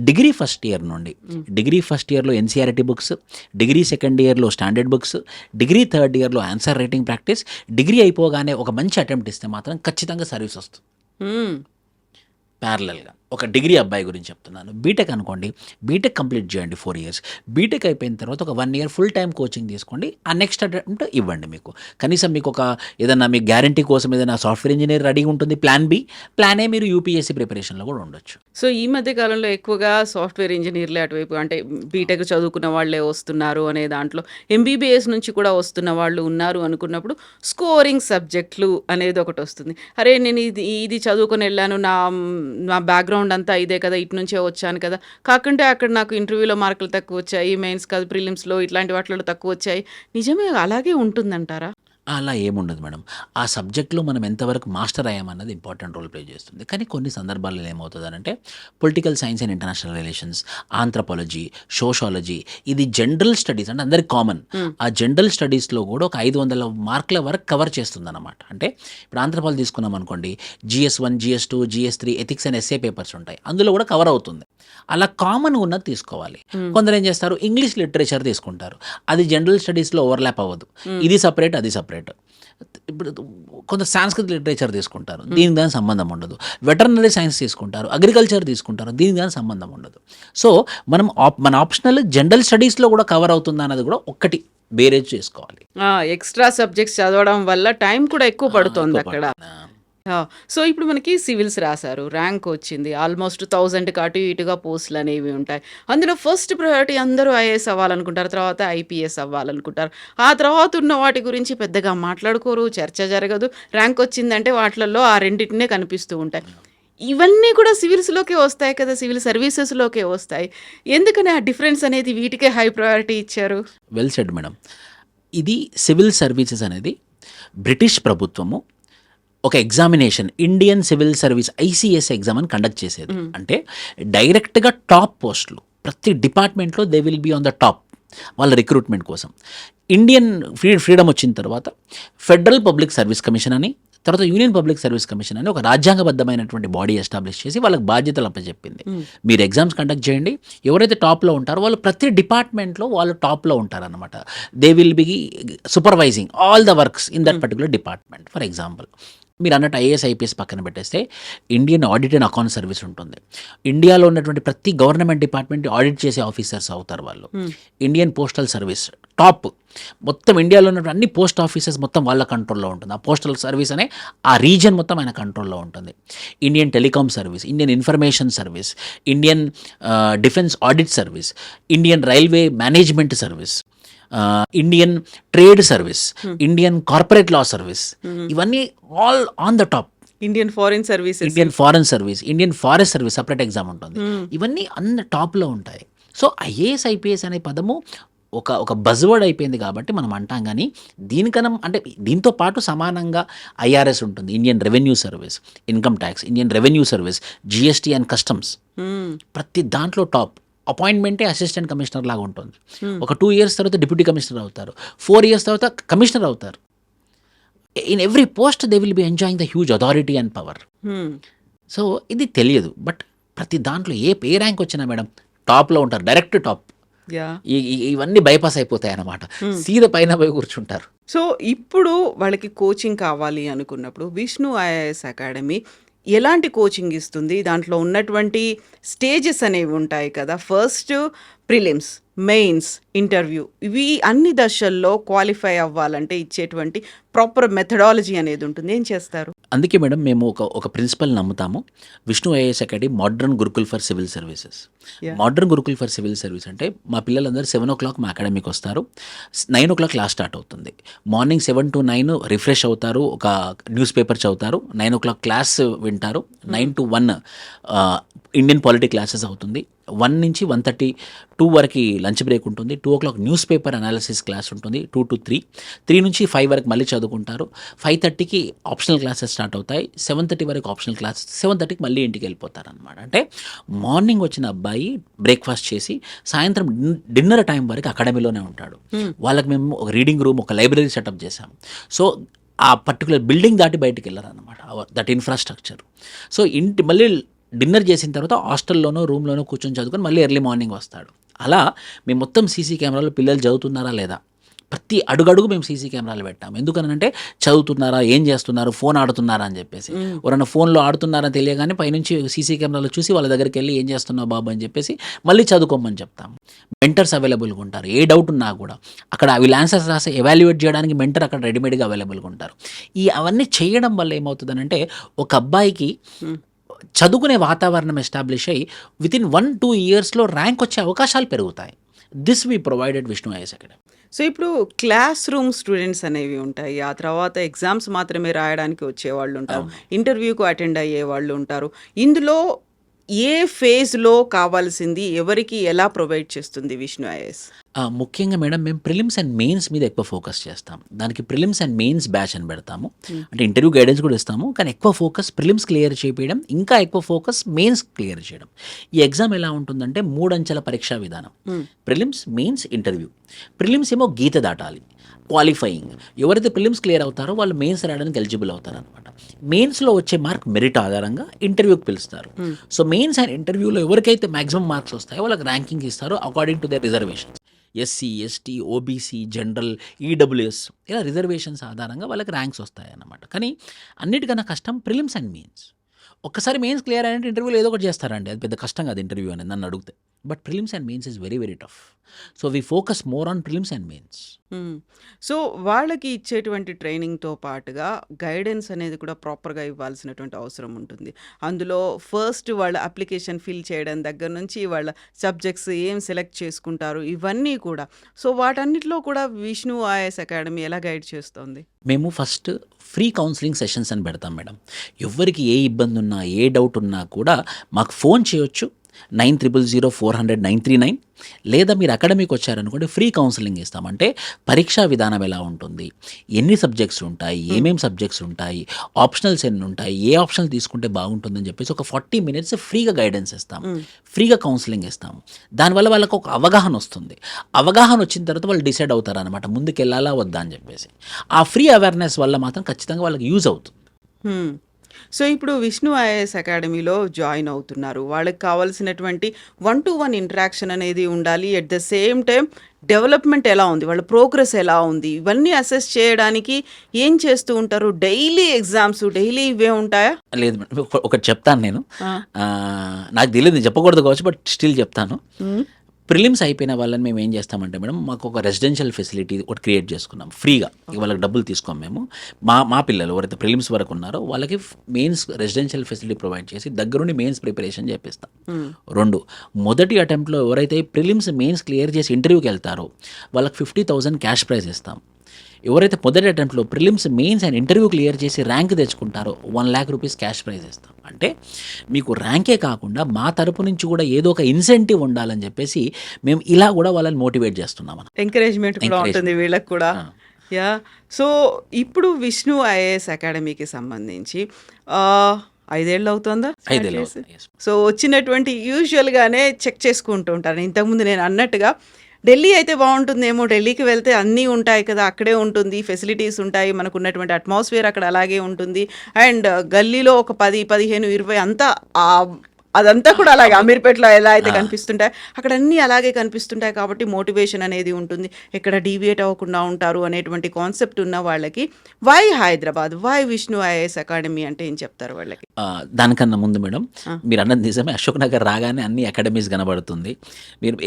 డిగ్రీ ఫస్ట్ ఇయర్ నుండి, డిగ్రీ ఫస్ట్ ఇయర్లో ఎన్సీఆర్టీ బుక్స్, డిగ్రీ సెకండ్ ఇయర్లో స్టాండర్డ్ బుక్స్, డిగ్రీ థర్డ్ ఇయర్లో ఆన్సర్ రైటింగ్ ప్రాక్టీస్, డిగ్రీ అయిపోగానే ఒక మంచి అటెంప్ట్ ఇస్తే మాత్రం ఖచ్చితంగా సర్వీస్ వస్తుంది. ప్యారలల్గా ఒక డిగ్రీ అబ్బాయి గురించి చెప్తున్నాను. బీటెక్ అనుకోండి, బీటెక్ కంప్లీట్ చేయండి 4 years. బీటెక్ అయిపోయిన తర్వాత ఒక 1 year ఫుల్ టైం కోచింగ్ తీసుకోండి. ఆ నెక్స్ట్ అటెంప్ట్ ఇవ్వండి. మీకు కనీసం మీకు ఒక ఏదన్నా మీ గ్యారంటీ కోసం ఏదైనా సాఫ్ట్వేర్ ఇంజనీర్ రెడీగా ఉంటుంది, ప్లాన్ బి, ప్లాన్ ఏ మీరు యూపీఎస్సీ ప్రిపరేషన్లో కూడా ఉండొచ్చు. సో ఈ మధ్య కాలంలో ఎక్కువగా సాఫ్ట్వేర్ ఇంజనీర్లే అటువైపు, అంటే బీటెక్ చదువుకున్న వాళ్ళే వస్తున్నారు అనే దాంట్లో, ఎంబీబీఎస్ నుంచి కూడా వస్తున్న వాళ్ళు ఉన్నారు అనుకున్నప్పుడు స్కోరింగ్ సబ్జెక్టులు అనేది ఒకటి వస్తుంది. అరే నేను ఇది చదువుకొని వెళ్ళాను, నా బ్యాక్గ్రౌండ్ అంతా ఇదే కదా, ఇటు నుంచే వచ్చాను కదా, కాకుంటే అక్కడ నాకు ఇంటర్వ్యూలో మార్కులు తక్కువ వచ్చాయి, మెయిన్స్ కాదు ప్రిలిమ్స్లో ఇట్లాంటి వాటిలో తక్కువ వచ్చాయి. నిజమే అలాగే ఉంటుందంటారా? అలా ఏముండదు మేడం. ఆ సబ్జెక్ట్లో మనం ఎంతవరకు మాస్టర్ అయ్యామన్నది ఇంపార్టెంట్ రోల్ ప్లే చేస్తుంది. కానీ కొన్ని సందర్భాల్లో ఏమవుతుందంటే, political science and international relations, anthropology, sociology, ఇది జనరల్ స్టడీస్ అంటే అందరికి కామన్. ఆ జనరల్ స్టడీస్లో కూడా ఒక 500 మార్కుల వరకు కవర్ చేస్తుంది అన్నమాట. అంటే ఇప్పుడు ఆంథ్రపాలజీ తీసుకున్నాం అనుకోండి, GS1, GS2, GS3 ethics and SA papers ఉంటాయి, అందులో కూడా కవర్ అవుతుంది. అలా కామన్ ఉన్నది తీసుకోవాలి. కొందరు ఏం చేస్తారు, ఇంగ్లీష్ లిటరేచర్ తీసుకుంటారు, అది జనరల్ స్టడీస్లో ఓవర్లాప్ అవ్వదు, ఇది సపరేట్ అది సపరేట్. ఇప్పుడు కొంత సాంస్కృతిక లిటరేచర్ తీసుకుంటారు, దీనికి దానికి సంబంధం ఉండదు. వెటర్నరీ సైన్స్ తీసుకుంటారు, అగ్రికల్చర్ తీసుకుంటారు, దీనికి దానికి సంబంధం ఉండదు. సో మనం మన ఆప్షనల్ జనరల్ స్టడీస్లో కూడా కవర్ అవుతుందా అన్నది కూడా ఒక్కటి బేరేజ్ చేసుకోవాలి. ఎక్స్ట్రా సబ్జెక్ట్స్ చదవడం వల్ల టైం కూడా ఎక్కువ పడుతుంది అక్కడ. సో ఇప్పుడు మనకి సివిల్స్ రాశారు, ర్యాంక్ వచ్చింది, ఆల్మోస్ట్ 1000కి అటు ఇటుగా పోస్టులు అనేవి ఉంటాయి. అందులో ఫస్ట్ ప్రయారిటీ అందరూ ఐఏఎస్ అవ్వాలనుకుంటారు, తర్వాత ఐపీఎస్ అవ్వాలనుకుంటారు. ఆ తర్వాత ఉన్న వాటి గురించి పెద్దగా మాట్లాడుకోరు, చర్చ జరగదు. ర్యాంక్ వచ్చిందంటే వాటిల్లో ఆ రెండింటినే కనిపిస్తూ ఉంటాయి. ఇవన్నీ కూడా సివిల్స్లోకే వస్తాయి కదా, సివిల్ సర్వీసెస్లోకే వస్తాయి. ఎందుకని ఆ డిఫరెన్స్ అనేది వీటికే హై ప్రయారిటీ ఇచ్చారు? Well said madam. ఇది సివిల్ సర్వీసెస్ అనేది బ్రిటిష్ ప్రభుత్వము ఒక examination, Indian civil service ICS exam అని కండక్ట్ చేసేది. అంటే డైరెక్ట్గా టాప్ పోస్టులు ప్రతి డిపార్ట్మెంట్లో they will be on the top. వాళ్ళ రిక్రూట్మెంట్ కోసం. ఇండియన్ ఫ్రీడమ్ వచ్చిన తర్వాత ఫెడరల్ పబ్లిక్ సర్వీస్ కమిషన్ అని, తర్వాత యూనియన్ పబ్లిక్ సర్వీస్ కమిషన్ అని ఒక రాజ్యాంగబద్ధమైనటువంటి బాడీ ఎస్టాబ్లిష్ చేసి వాళ్ళకి బాధ్యతలు అప్పచెప్పింది. మీరు ఎగ్జామ్స్ కండక్ట్ చేయండి, ఎవరైతే టాప్లో ఉంటారో వాళ్ళు ప్రతి డిపార్ట్మెంట్లో వాళ్ళు టాప్లో ఉంటారనమాట. They will be supervising all the works in that particular department. For example, మీరు అన్నట్టు ఐఏఎస్ ఐపీఎస్ పక్కన పెట్టేస్తే Indian audit and account service ఉంటుంది. ఇండియాలో ఉన్నటువంటి ప్రతి గవర్నమెంట్ డిపార్ట్మెంట్ ఆడిట్ చేసే ఆఫీసర్స్ అవుతారు వాళ్ళు. ఇండియన్ పోస్టల్ సర్వీస్ టాప్, మొత్తం ఇండియాలో ఉన్నటువంటి అన్ని పోస్ట్ ఆఫీసెస్ మొత్తం వాళ్ళ కంట్రోల్లో ఉంటుంది. ఆ పోస్టల్ సర్వీస్ అనే ఆ రీజన్ మొత్తం ఆయన కంట్రోల్లో ఉంటుంది. Indian telecom service, Indian information service, Indian defence audit service, Indian railway management service, Indian trade service, Indian corporate law service, ఇవన్నీ all on the top. Indian foreign services, Indian foreign service, Indian forest service separate exam ఉంటుంది. ఇవన్నీ అన్న టాప్లో ఉంటాయి. So IAS IPS అనే పదము ఒక buzzword అయిపోయింది కాబట్టి మనం అంటాం. కానీ దీనికన్నా అంటే దీంతో పాటు సమానంగా ఐఆర్ఎస్ ఉంటుంది, Indian revenue service, income tax, Indian revenue service, GST and customs, ప్రతి దాంట్లో టాప్. అపాయింట్మెంటే అసిస్టెంట్ కమిషనర్ లాగా ఉంటుంది. ఒక 2 years తర్వాత డిప్యూటీ కమిషనర్ అవుతారు, 4 years తర్వాత కమిషనర్ అవుతారు. In every post they will be enjoying the huge authority and power. So ఇది తెలియదు, బట్ ప్రతి దాంట్లో ఏ ర్యాంక్ వచ్చినా మేడం టాప్లో ఉంటారు, డైరెక్ట్ టాప్. ఇవన్నీ బైపాస్ అయిపోతాయి అన్నమాట, సీదా పైన పోయి కూర్చుంటారు. సో ఇప్పుడు వాళ్ళకి కోచింగ్ కావాలి అనుకున్నప్పుడు విష్ణు ఐఏఎస్ అకాడమీ ఎలాంటి కోచింగ్ ఇస్తుంది? దాంట్లో ఉన్నటువంటి స్టేజెస్ అనేవి ఉంటాయి కదా, ఫస్ట్ ప్రిలిమ్స్, మెయిన్స్, ఇంటర్వ్యూ, ఇవి అన్ని దశల్లో క్వాలిఫై అవ్వాలంటే ఇచ్చేటువంటి ప్రాపర్ మెథడాలజీ అనేది ఉంటుంది. ఏం చేస్తారు? అందుకే మేడం మేము ఒక ప్రిన్సిపల్ నమ్ముతాము. Vishnu IAS academy modern gurukul for civil services. Modern gurukul for civil service అంటే మా పిల్లలందరూ 7 o'clock మా అకాడమీకి వస్తారు, 9 o'clock క్లాస్ స్టార్ట్ అవుతుంది. మార్నింగ్ 7 to 9 రిఫ్రెష్ అవుతారు, ఒక న్యూస్ పేపర్ చదువుతారు, 9 o'clock క్లాస్ వింటారు, 9 to 1 ఇండియన్ పాలిటీ క్లాసెస్ అవుతుంది, 1 నుంచి 1:30, 2 వరకు లంచ్ బ్రేక్ ఉంటుంది, 2 o'clock news paper analysis class ఉంటుంది, 2 to 3, 3 నుంచి 5 వరకు మళ్ళీ చదువుకుంటారు, 5:30కి ఆప్షనల్ క్లాసెస్ స్టార్ట్ అవుతాయి, 7:30 వరకు ఆప్షనల్ క్లాస్, 7:30కి మళ్ళీ ఇంటికి వెళ్ళిపోతారు అనమాట. అంటే మార్నింగ్ వచ్చిన అబ్బాయి బ్రేక్ఫాస్ట్ చేసి సాయంత్రం డిన్నర్ టైం వరకు అకాడమీలోనే ఉంటాడు. వాళ్ళకి మేము ఒక రీడింగ్ రూమ్, ఒక లైబ్రరీ సెటప్ చేసాం. సో ఆ పర్టికులర్ బిల్డింగ్ దాటి బయటికి వెళ్ళరు అనమాట, దట్ ఇన్ఫ్రాస్ట్రక్చర్. సో మళ్ళీ డిన్నర్ చేసిన తర్వాత హాస్టల్లోనో రూమ్లోనో కూర్చొని చదువుకొని మళ్ళీ ఎర్లీ మార్నింగ్ వస్తాడు. అలా మేము మొత్తం సీసీ కెమెరాలో పిల్లలు చదువుతున్నారా లేదా, ప్రతి అడుగడుగు మేము సీసీ కెమెరాలు పెట్టాము. ఎందుకనంటే చదువుతున్నారా, ఏం చేస్తున్నారు, ఫోన్ ఆడుతున్నారా అని చెప్పేసి. ఎవరైనా ఫోన్లో ఆడుతున్నారని తెలియగానే పైనుంచి సీసీ కెమెరాలో చూసి వాళ్ళ దగ్గరికి వెళ్ళి ఏం చేస్తున్నావు బాబు అని చెప్పేసి మళ్ళీ చదువుకోమని చెప్తాము. మెంటర్స్ అవైలబుల్గా ఉంటారు, ఏ డౌట్ ఉన్నా కూడా అక్కడ వీళ్ళు ఆన్సర్స్ రాసి ఎవాల్యుయేట్ చేయడానికి మెంటర్ అక్కడ రెడీమేడ్గా అవైలబుల్గా ఉంటారు. అవన్నీ చేయడం వల్ల ఏమవుతుందనంటే ఒక అబ్బాయికి చదువుకునే వాతావరణం ఎస్టాబ్లిష్ అయ్యి వితిన్ 1-2 yearsలో ర్యాంక్ వచ్చే అవకాశాలు పెరుగుతాయి. This we provided Vishnu IAS academy. So ఇప్పుడు క్లాస్ రూమ్ స్టూడెంట్స్ అనేవి ఉంటాయి, ఆ తర్వాత ఎగ్జామ్స్ మాత్రమే రాయడానికి వచ్చేవాళ్ళు ఉంటారు, ఇంటర్వ్యూకు అటెండ్ అయ్యే వాళ్ళు ఉంటారు. ఇందులో ఏ ఫేజ్లో కావాల్సింది ఎవరికి ఎలా ప్రొవైడ్ చేస్తుంది విష్ణు ఐఏఎస్? ముఖ్యంగా మేడం మేము ప్రిలిమ్స్ అండ్ మెయిన్స్ మీద ఎక్కువ ఫోకస్ చేస్తాం. దానికి ప్రిలిమ్స్ అండ్ మెయిన్స్ బ్యాచ్ అని పెడతాము. అంటే ఇంటర్వ్యూ గైడెన్స్ కూడా ఇస్తాము, కానీ ఎక్కువ ఫోకస్ ప్రిలిమ్స్ క్లియర్ చేయడం, ఇంకా ఎక్కువ ఫోకస్ మెయిన్స్ క్లియర్ చేయడం. ఈ ఎగ్జామ్ ఎలా ఉంటుందంటే 3 అంచెల పరీక్షా విధానం, ప్రిలిమ్స్, మెయిన్స్, ఇంటర్వ్యూ. ప్రిలిమ్స్ ఏమో గీత దాటాలి, క్వాలిఫైయింగ్. ఎవరైతే ప్రిలిమ్స్ క్లియర్ అవుతారో వాళ్ళు మెయిన్స్ రాయడానికి ఎలిజిబుల్ అవుతారు అనమాట. మెయిన్స్లో వచ్చే మార్క్ మెరిట్ ఆధారంగా ఇంటర్వ్యూకి పిలుస్తారు. సో మెయిన్స్ అండ్ ఇంటర్వ్యూలో ఎవరికైతే మ్యాక్సిమం మార్క్స్ వస్తాయో వాళ్ళకి ర్యాంకింగ్ ఇస్తారు according to their reservations. SC, ST, OBC, general, EWS, ఇలా రిజర్వేషన్స్ ఆధారంగా వాళ్ళకి ర్యాంక్స్ వస్తాయి అన్నమాట. కానీ అన్నిటికన్నా కష్టం ప్రిలిమ్స్ అండ్ మెయిన్స్. ఒక్కసారి మెయిన్స్ క్లియర్ అయినట్టు ఇంటర్వ్యూలో ఏదో ఒకటి చేస్తారండి, అది పెద్ద కష్టం కాదు ఇంటర్వ్యూ అనేది నన్ను అడిగితే. But prelims and mains is very very tough. So we focus more on prelims and mains. So వాళ్ళకి ఇచ్చేటువంటి ట్రైనింగ్తో పాటుగా గైడెన్స్ అనేది కూడా ప్రాపర్గా ఇవ్వాల్సినటువంటి అవసరం ఉంటుంది. అందులో ఫస్ట్ వాళ్ళ అప్లికేషన్ ఫిల్ చేయడం దగ్గర నుంచి వాళ్ళ సబ్జెక్ట్స్ ఏం సెలెక్ట్ చేసుకుంటారు, ఇవన్నీ కూడా. సో వాటన్నిటిలో కూడా విష్ణు ఐఏఎస్ అకాడమీ ఎలా గైడ్ చేస్తుంది? మేము ఫస్ట్ ఫ్రీ కౌన్సిలింగ్ సెషన్స్ అని పెడతాం మేడం. ఎవరికి ఏ ఇబ్బంది ఉన్నా, ఏ డౌట్ ఉన్నా కూడా మాకు ఫోన్ చేయొచ్చు, 900400 లేదా మీరు అకాడమీకి వచ్చారనుకోండి ఫ్రీ కౌన్సిలింగ్ ఇస్తాం. అంటే పరీక్షా విధానం ఎలా ఉంటుంది, ఎన్ని సబ్జెక్ట్స్ ఉంటాయి, ఏమేమి సబ్జెక్ట్స్ ఉంటాయి, ఆప్షనల్స్ ఎన్ని ఉంటాయి, ఏ ఆప్షనల్ తీసుకుంటే బాగుంటుందని చెప్పేసి ఒక 40 minutes ఫ్రీగా గైడెన్స్ ఇస్తాం, ఫ్రీగా కౌన్సిలింగ్ ఇస్తాం. దానివల్ల వాళ్ళకు ఒక అవగాహన వస్తుంది. అవగాహన వచ్చిన తర్వాత వాళ్ళు డిసైడ్ అవుతారనమాట ముందుకు వెళ్ళాలా వద్దా అని చెప్పేసి. ఆ ఫ్రీ అవేర్నెస్ వల్ల మాత్రం ఖచ్చితంగా వాళ్ళకి యూజ్ అవుతుంది. హ్మ్. సో, ఇప్పుడు విష్ణు ఐఏఎస్ అకాడమీలో జాయిన్ అవుతున్నారు. వాళ్ళకి కావాల్సినటువంటి 1-to-1 ఇంటరాక్షన్ అనేది ఉండాలి. At the same time development ఎలా ఉంది? వాళ్ళ ప్రోగ్రెస్ ఎలా ఉంది? ఇవన్నీ అసెస్ చేయడానికి ఏం చేస్తూ ఉంటారు? డైలీ ఎగ్జామ్స్, డైలీ ఇవే ఉంటాయా? లేదు మేడం, ఒకటి చెప్తాను నేను. ఆ! నాకు తెలియదు, నేను చెప్పకూడదు కావచ్చు, బట్ స్టిల్ చెప్తాను. హ్మ్. ప్రిలిమ్స్ అయిపోయిన వాళ్ళని మేము ఏం చేస్తామంటే మేడం, మాకు ఒక రెసిడెన్షియల్ ఫెసిలిటీ ఒకటి క్రియేట్ చేసుకున్నాం ఫ్రీగా. వాళ్ళకి డబ్బులు తీసుకోం మేము. మా పిల్లలు ఎవరైతే ప్రిలిమ్స్ వరకు ఉన్నారో వాళ్ళకి మెయిన్స్ రెసిడెన్షియల్ ఫెసిలిటీ ప్రొవైడ్ చేసి దగ్గరుండి మెయిన్స్ ప్రిపరేషన్ చేపిస్తాం. 2, మొదటి అటెంప్ట్లో ఎవరైతే ప్రిలిమ్స్ మెయిన్స్ క్లియర్ చేసి ఇంటర్వ్యూకి వెళ్తారో వాళ్ళకి 50,000 క్యాష్ ప్రైజ్ ఇస్తాం. ఎవరైతే మొదటి అటెంప్ట్లో prelims mains and interview clear చేసి ర్యాంక్ తెచ్చుకుంటారో 1,00,000 రూపీస్ క్యాష్ ప్రైజ్ ఇస్తాం. అంటే మీకు ర్యాంకే కాకుండా మా తరపు నుంచి కూడా ఏదో ఒక ఇన్సెంటివ్ ఉండాలని చెప్పేసి మేము ఇలా కూడా వాళ్ళని మోటివేట్ చేస్తున్నాం. ఎంకరేజ్‌మెంట్ కూడా ఉంటుంది ఎంకరేజ్మెంట్. వీళ్ళకి కూడా. ఆ. యాహ్! సో, ఇప్పుడు విష్ణు ఐఏఎస్ అకాడమీకి సంబంధించి ఆహ్, 5 ఏళ్ళు అవుతుందా స్టార్ట్ 5 ఏళ్ళు చేసి? అవుతుంది. Yes. సో, వచ్చినటువంటి యూజువల్‌గానే చెక్ చేసుకుంటూ ఉంటారు. ఇంతకుముందు నేను అన్నట్టుగా ఢిల్లీ అయితే బావుంటుందేమో, ఢిల్లీకి వెళ్తే అన్నీ ఉంటాయి కదా! అక్కడే ఉంటుంది, ఫెసిలిటీస్ ఉంటాయి, మనకున్నటువంటి అట్మాస్ఫియర్ అక్కడ అలాగే ఉంటుంది. అండ్ గల్లీలో ఒక 10, 15, 20 అంతా అదంతా కూడా అలాగే అమీర్పేటలో ఎలా అయితే కనిపిస్తుంటాయో అక్కడ అన్నీ అలాగే కనిపిస్తుంటాయి కాబట్టి మోటివేషన్ అనేది ఉంటుంది. ఎక్కడ డీవియేట్ అవ్వకుండా ఉంటారు అనేటువంటి కాన్సెప్ట్ ఉన్న వాళ్ళకి why Hyderabad, why Vishnu IAS academy అంటే ఏం చెప్తారు వాళ్ళకి? దానికన్నా ముందు మేడం, ఆ. మీరు అన్నది నిజమే. అశోక్ నగర్ రాగానే అన్ని అకాడమీస్ కనబడుతుంది. మీరు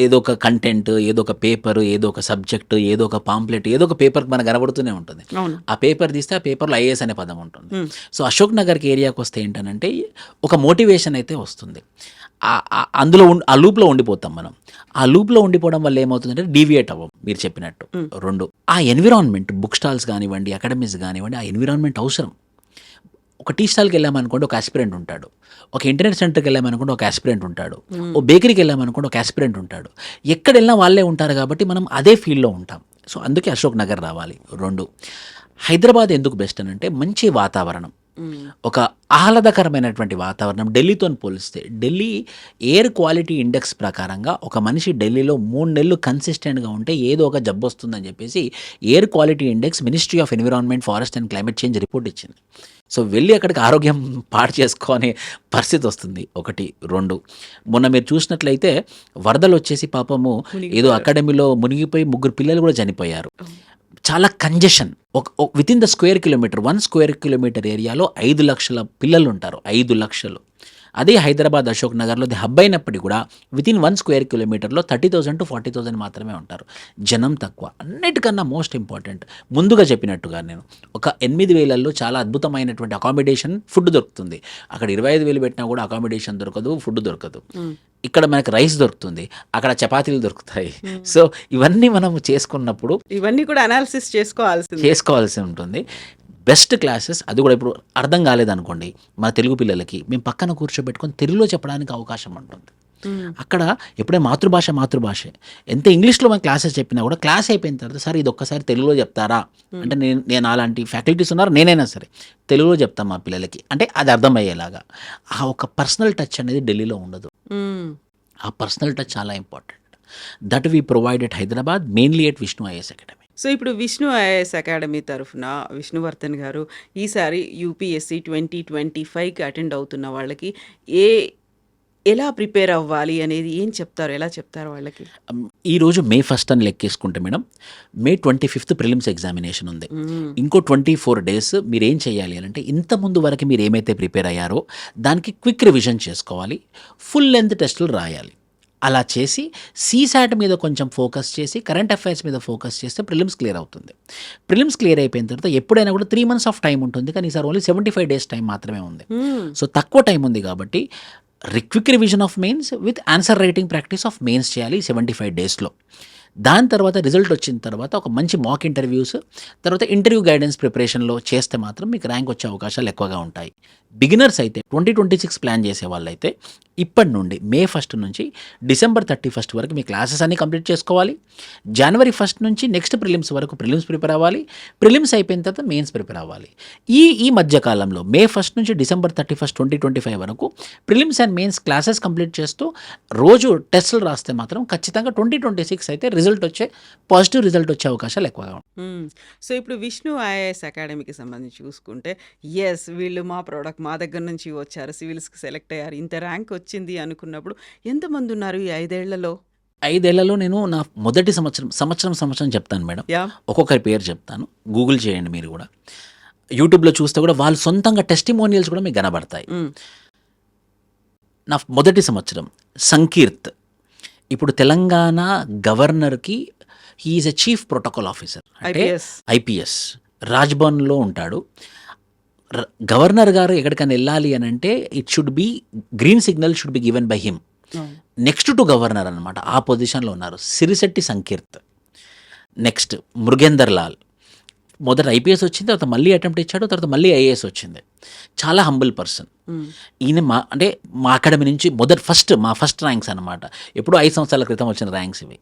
ఏదో ఒక కంటెంట్, ఏదో ఒక పేపర్, ఏదో ఒక సబ్జెక్ట్, ఏదో ఒక పాంప్లెట్, ఏదో ఒక పేపర్ మనకు కనబడుతూనే ఉంటుంది. అవును. ఆ పేపర్ తీస్తే ఆ పేపర్లో ఐఏఎస్ అనే పదం ఉంటుంది. మ్. సో అశోక్ నగర్కి ఏరియాకి వస్తే ఏంటనంటే ఒక మోటివేషన్ అయితే వస్తుంది. అందులో ఆ లూప్లో ఉండిపోతాం మనం. ఆ లూప్లో ఉండిపోవడం వల్ల ఏమవుతుందంటే డీవియేట్ అవ్వం, మీరు చెప్పినట్టు. 2, ఆ ఎన్విరాన్మెంట్, బుక్ స్టాల్స్ కానివ్వండి, అకాడమీస్ కానివ్వండి, ఆ ఎన్విరాన్మెంట్ అవసరం. ఒక టీ స్టాల్కి వెళ్ళామనుకోండి ఒక ఆస్పిరెంట్ ఉంటాడు, ఒక ఇంటర్నెట్ సెంటర్కి వెళ్ళామనుకోండి ఒక ఆస్పిరెంట్ ఉంటాడు, ఓ బేకరీకి వెళ్ళామనుకోండి ఒక ఆస్పిరెంట్ ఉంటాడు. ఎక్కడ వెళ్ళినా వాళ్ళే ఉంటారు కాబట్టి మనం అదే ఫీల్డ్లో ఉంటాం. సో అందుకే అశోక్ నగర్ రావాలి. 2, హైదరాబాద్ ఎందుకు బెస్ట్ అని అంటే మంచి వాతావరణం, ఒక ఆహ్లాదకరమైనటువంటి వాతావరణం. ఢిల్లీతో పోలిస్తే ఢిల్లీ ఎయిర్ క్వాలిటీ ఇండెక్స్ ప్రకారంగా ఒక మనిషి ఢిల్లీలో 3 నెలలు కన్సిస్టెంట్గా ఉంటే ఏదో ఒక జబ్బు వస్తుందని చెప్పేసి air quality index ministry of environment, forest and climate change report ఇచ్చింది. సో వెళ్ళి అక్కడికి ఆరోగ్యం పాడు చేసుకునే పరిస్థితి వస్తుంది. 1, 2, మొన్న మీరు చూసినట్లయితే వరదలు వచ్చేసి పాపము ఏదో అకాడమీలో మునిగిపోయి 3 పిల్లలు కూడా చనిపోయారు. చాలా congestion. Within the square kilometre, 1 square kilometre ఏరియాలో 5 లక్షల పిల్లలు ఉంటారు. 5 లక్షలు. అదే హైదరాబాద్ అశోక్ నగర్లో అది హబ్ అయినప్పటికీ కూడా వితిన్ 1 స్క్వేర్ కిలోమీటర్లో 30,000 to 40,000 మాత్రమే ఉంటారు. జనం తక్కువ. అన్నిటికన్నా మోస్ట్ ఇంపార్టెంట్, ముందుగా చెప్పినట్టుగా నేను ఒక 8,000లో చాలా అద్భుతమైనటువంటి అకామిడేషన్, ఫుడ్ దొరుకుతుంది. అక్కడ 25,000 పెట్టినా కూడా అకామిడేషన్ దొరకదు, ఫుడ్ దొరకదు. ఇక్కడ మనకి రైస్ దొరుకుతుంది, అక్కడ చపాతీలు దొరుకుతాయి. సో ఇవన్నీ మనం చేసుకున్నప్పుడు ఇవన్నీ కూడా అనాలిసిస్ చేసుకోవాల్సి ఉంటుంది. బెస్ట్ క్లాసెస్, అది కూడా ఇప్పుడు అర్థం కాలేదనుకోండి మన తెలుగు పిల్లలకి, మేము పక్కన కూర్చోబెట్టుకొని తెలుగులో చెప్పడానికి అవకాశం ఉంటుంది. అక్కడ ఎప్పుడే మాతృభాషే. ఎంత ఇంగ్లీష్లో మన క్లాసెస్ చెప్పినా కూడా క్లాస్ అయిపోయిన తర్వాత సార్ ఇది ఒక్కసారి తెలుగులో చెప్తారా అంటే నేను అలాంటి ఫ్యాకల్టీస్ ఉన్నారు, నేనైనా సరే తెలుగులో చెప్తాను మా పిల్లలకి, అంటే అది అర్థమయ్యేలాగా. ఆ ఒక పర్సనల్ టచ్ అనేది ఢిల్లీలో ఉండదు. ఆ పర్సనల్ టచ్ చాలా important. That we provide at Hyderabad, mainly at Vishnu IAS academy. So ఇప్పుడు విష్ణు ఐఏఎస్ అకాడమీ తరఫున విష్ణువర్ధన్ గారు ఈసారి యూపీఎస్సీ 2025కి అటెండ్ అవుతున్న వాళ్ళకి ఎలా ప్రిపేర్ అవ్వాలి అనేది ఏం చెప్తారు, ఎలా చెప్తారు వాళ్ళకి? ఈరోజు May 1 అని లెక్కేసుకుంటే మేడం, May 25 ప్రిలిమ్స్ ఎగ్జామినేషన్ ఉంది. ఇంకో 24 days మీరు ఏం చేయాలి అని అంటే ఇంతకుముందు వరకు మీరు ఏమైతే ప్రిపేర్ అయ్యారో దానికి క్విక్ రివిజన్ చేసుకోవాలి, ఫుల్ లెంత్ టెస్టులు రాయాలి. అలా చేసి సీసాట్ మీద కొంచెం ఫోకస్ చేసి కరెంట్ అఫైర్స్ మీద ఫోకస్ చేస్తే ప్రిలిమ్స్ క్లియర్ అవుతుంది. ప్రిలిమ్స్ క్లియర్ అయిపోయిన తర్వాత ఎప్పుడైనా కూడా 3 months ఆఫ్ టైం ఉంటుంది, కానీ ఈసారి ఓన్లీ 75 days టైం మాత్రమే ఉంది. సో తక్కువ టైం ఉంది కాబట్టి quick revision of mains with answer writing practice of mains చేయాలి 75 daysలో. దాని తర్వాత రిజల్ట్ వచ్చిన తర్వాత ఒక మంచి మాక్ ఇంటర్వ్యూస్, తర్వాత ఇంటర్వ్యూ గైడెన్స్ ప్రిపరేషన్లో చేస్తే మాత్రం మీకు ర్యాంక్ వచ్చే అవకాశాలు ఎక్కువగా ఉంటాయి. బిగినర్స్ అయితే 2026 ప్లాన్ చేసే వాళ్ళైతే ఇప్పటి నుండి మే 1 నుంచి డిసెంబర్ 31 వరకు మీ క్లాసెస్ అన్నీ కంప్లీట్ చేసుకోవాలి. జనవరి 1 నుంచి నెక్స్ట్ ప్రిలిమ్స్ వరకు ప్రిలిమ్స్ ప్రిపేర్ అవ్వాలి. ప్రిలిమ్స్ అయిపోయిన తర్వాత మెయిన్స్ ప్రిపేర్ అవ్వాలి. ఈ మధ్యకాలంలో మే 1 నుంచి డిసెంబర్ 31, 2025 వరకు prelims and mains classes complete చేస్తూ రోజు టెస్టులు రాస్తే మాత్రం ఖచ్చితంగా 2026 అయితే పాజిటివ్ రిజల్ట్ వచ్చే అవకాశాలు ఎక్కువగా ఉంటాయి. సో ఇప్పుడు విష్ణు ఐఏఎస్ అకాడమీకి సంబంధించి చూసుకుంటే వీళ్ళు మా ప్రోడక్ట్ మా దగ్గర నుంచి వచ్చారు, సివిల్స్కి సెలెక్ట్ అయ్యారు, ఇంత ర్యాంక్ వచ్చింది అనుకున్నప్పుడు ఎంతమంది ఉన్నారు ఈ 5 ఏళ్లలో? 5 ఏళ్లలో నేను నా మొదటి సంవత్సరం చెప్తాను మేడం. ఒక్కొక్కరి పేరు చెప్తాను, గూగుల్ చేయండి మీరు కూడా. యూట్యూబ్లో చూస్తే కూడా వాళ్ళు సొంతంగా టెస్టిమోనియల్స్ కూడా మీకు కనబడతాయి. నా మొదటి సంవత్సరం సంకీర్త్, ఇప్పుడు తెలంగాణ గవర్నర్కి he is a chief protocol officer, అంటే ఐపీఎస్, రాజ్భవన్లో ఉంటాడు. గవర్నర్ గారు ఎక్కడికైనా వెళ్ళాలి అని అంటే it should be green signal should be given by him. Next to governor అనమాట, ఆ పొజిషన్లో ఉన్నారు సిరిశెట్టి సంకీర్త్. నెక్స్ట్ మృగేందర్ లాల్, మొదట ఐపీఎస్ వచ్చింది, తర్వాత మళ్ళీ అటెంప్ట్ ఇచ్చాడు, తర్వాత మళ్ళీ ఐఏఎస్ వచ్చింది. చాలా హంబుల్ పర్సన్ ఈయన. మా అకాడమీ నుంచి మా ఫస్ట్ ర్యాంక్స్ అనమాట. ఎప్పుడో 5 సంవత్సరాల క్రితం వచ్చిన ర్యాంక్స్ ఇవి.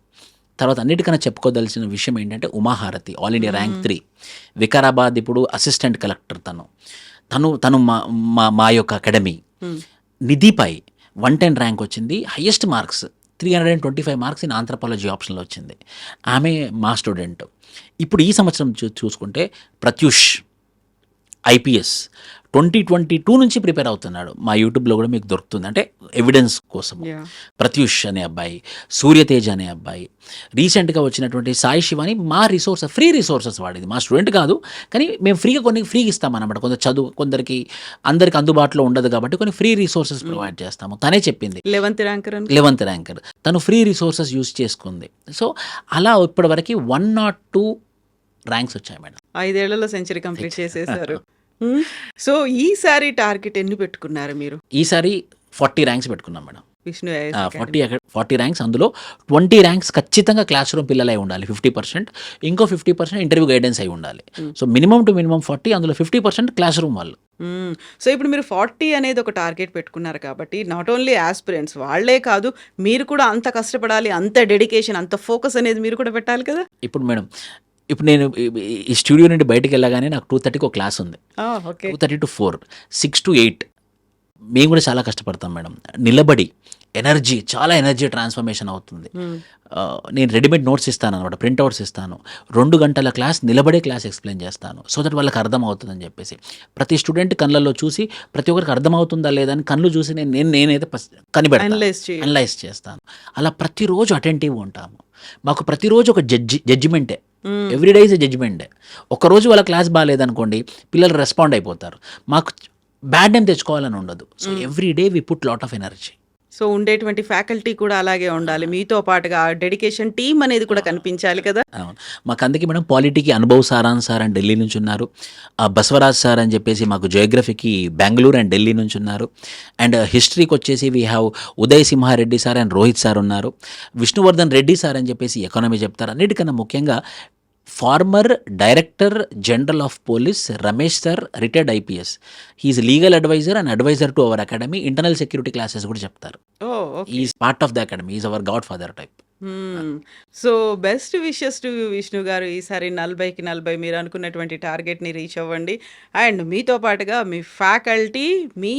తర్వాత అన్నిటికన్నా చెప్పుకోదలసిన విషయం ఏంటంటే Umaharathi, all India rank 3, Vikarabad ఇప్పుడు అసిస్టెంట్ కలెక్టర్. తను మా యొక్క అకాడమీ. నిధిపై 110 ర్యాంక్ వచ్చింది, highest marks 325 marks in anthropology ఆప్షన్లో వచ్చింది. ఆమె మా స్టూడెంట్. ఇప్పుడు ఈ సంవత్సరం చూసుకుంటే ప్రత్యూష్ ఐపీఎస్ 2022 నుంచి ప్రిపేర్ అవుతున్నాడు. మా యూట్యూబ్లో కూడా మీకు దొరుకుతుంది, అంటే ఎవిడెన్స్ కోసం. ప్రత్యూష్ అనే అబ్బాయి, సూర్యతేజ్ అనే అబ్బాయి, రీసెంట్గా వచ్చినటువంటి సాయి శివాని మా ఫ్రీ రిసోర్సెస్ వాడేది. మా స్టూడెంట్ కాదు, కానీ మేము ఫ్రీగా ఇస్తామన్నమాట. కొందరికి అందరికి అందుబాటులో ఉండదు కాబట్టి కొన్ని ఫ్రీ రిసోర్సెస్ ప్రొవైడ్ చేస్తాము. తనే చెప్పింది 11th ర్యాంకర్ తను ఫ్రీ రిసోర్సెస్ యూజ్ చేసుకుంది. సో అలా ఇప్పటివరకు 102 ర్యాంక్స్ వచ్చాయి మేడం. 5 ఏళ్లలో సెంచరీ కంప్లీట్ చేసేసారు. సో ఈసారి టార్గెట్ ఎన్ని పెట్టుకున్నారు మీరు? ఈసారి 40 ర్యాంక్స్ పెట్టుకున్నాం మేడం. విష్ణు 40 ర్యాంక్స్, అందులో 20 ర్యాంక్స్ ఖచ్చితంగా క్లాస్ రూమ్ పిల్లలై ఉండాలి 50%, ఇంకో 50% ఇంటర్వ్యూ గైడెన్స్ అయి ఉండాలి. సో మినిమం టు మినిమం 40, అందులో 50% క్లాస్ రూమ్ వాళ్ళు. సో ఇప్పుడు మీరు 40 అనేది ఒక టార్గెట్ పెట్టుకున్నారు కాబట్టి నాట్ ఓన్లీ ఆస్పిరెంట్స్ వాళ్ళే కాదు, మీరు కూడా అంత కష్టపడాలి, అంత డెడికేషన్, అంత ఫోకస్ అనేది మీరు కూడా పెట్టాలి కదా. ఇప్పుడు మేడం, ఇప్పుడు నేను ఈ స్టూడియో నుండి బయటకు వెళ్ళగానే నాకు 2:30కి ఒక క్లాస్ ఉంది. 2:30 to 4, 6 to 8 మేము కూడా చాలా కష్టపడతాం మేడం. నిలబడి చాలా ఎనర్జీ ట్రాన్స్ఫర్మేషన్ అవుతుంది. నేను రెడీమేడ్ నోట్స్ ఇస్తాను అనమాట, ప్రింట్అవుట్స్ ఇస్తాను. 2 గంటల క్లాస్ నిలబడే క్లాస్ ఎక్స్ప్లెయిన్ చేస్తాను, సో దట్ వాళ్ళకి అర్థం అవుతుందని చెప్పేసి. ప్రతి స్టూడెంట్ కళ్ళల్లో చూసి ప్రతి ఒక్కరికి అర్థమవుతుందా లేదా అని కళ్ళు చూసి నేనైతే అనలైజ్ చేస్తాను. అలా ప్రతిరోజు అటెంటివ్ ఉంటాము. మాకు ప్రతిరోజు ఒక జడ్జిమెంటే, ఎవ్రీడే ఈజ్ ఎ జడ్జిమెంటే. ఒకరోజు వాళ్ళ క్లాస్ బాగాలేదనుకోండి, పిల్లలు రెస్పాండ్ అయిపోతారు. మాకు బ్యాడ్ నేమ్ తెచ్చుకోవాలని ఉండదు. So everyday we put lot of energy. So ఉండేటువంటి ఫ్యాకల్టీ కూడా అలాగే ఉండాలి, మీతో పాటుగా డెడికేషన్ టీమ్ అనేది కూడా కనిపించాలి కదా. అవును, మాకు అందుకే మేడం పాలిటీకి అనుభవ్ సారాన్ సార్ అని ఢిల్లీ నుంచి ఉన్నారు, బసవరాజ్ సార్ అని చెప్పేసి మాకు జియోగ్రఫీకి బెంగళూరు అండ్ ఢిల్లీ నుంచి ఉన్నారు, అండ్ హిస్టరీకి వచ్చేసి we have Uday Simha Reddy sir and Rohit sir ఉన్నారు, విష్ణువర్ధన్ రెడ్డి సార్ అని చెప్పేసి ఎకానమీ చెప్తారు. అన్నిటికన్నా ముఖ్యంగా former director general of police Ramesh sir, retired IPS. He is legal adviser and adviser to our academy. Internal security classes కూడా చెప్తారు. Is part of the academy, is our godfather type. So best wishes to Vishnu garu. ఈసారి 40కి 40 మీరు అనుకున్నటువంటి టార్గెట్ని reach అవ్వండి. And మీతో పాటుగా మీ faculty, మీ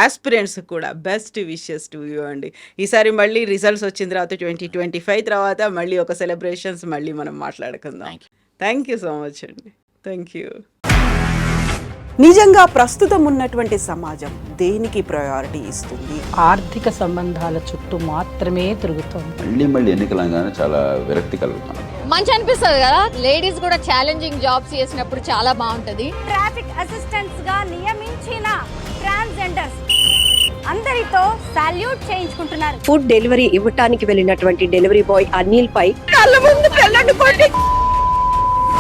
aspirants కూడా best wishes to you అండి. ఈసారి మళ్ళీ రిజల్ట్స్ వచ్చిన తర్వాత 2025 తర్వాత మళ్ళీ ఒక సెలబ్రేషన్స్ మళ్ళీ మనం మాట్లాడుకుందాం. థ్యాంక్ యూ సో మచ్ అండి. Thank you. నిజంగా ప్రస్తుతం ఉన్నటువంటి సమాజం దేనికి ప్రయారిటీ ఇస్తుంది? ఆర్థిక సంబంధాల చుట్టూ మాత్రమే తిరుగుతుంది. మళ్ళీ ఎన్నికలంగానే చాలా విరక్తి కలుగుతాం. మంచి అనిపిస్తుంది కదా, లేడీస్ కూడా ఛాలెంజింగ్ జాబ్స్ చేసినప్పుడు చాలా బాగుంటది. ట్రాఫిక్ అసిస్టెంట్స్ గా నియమించిన ట్రాన్స్జెండర్స్ అందరితో సాల్యూట్ చేయించుకుంటున్నారు. ఫుడ్ డెలివరీ ఇవ్వటానికి వెళ్ళినటువంటి డెలివరీ బాయ్ అనిల్ పై కళ్ళ ముందు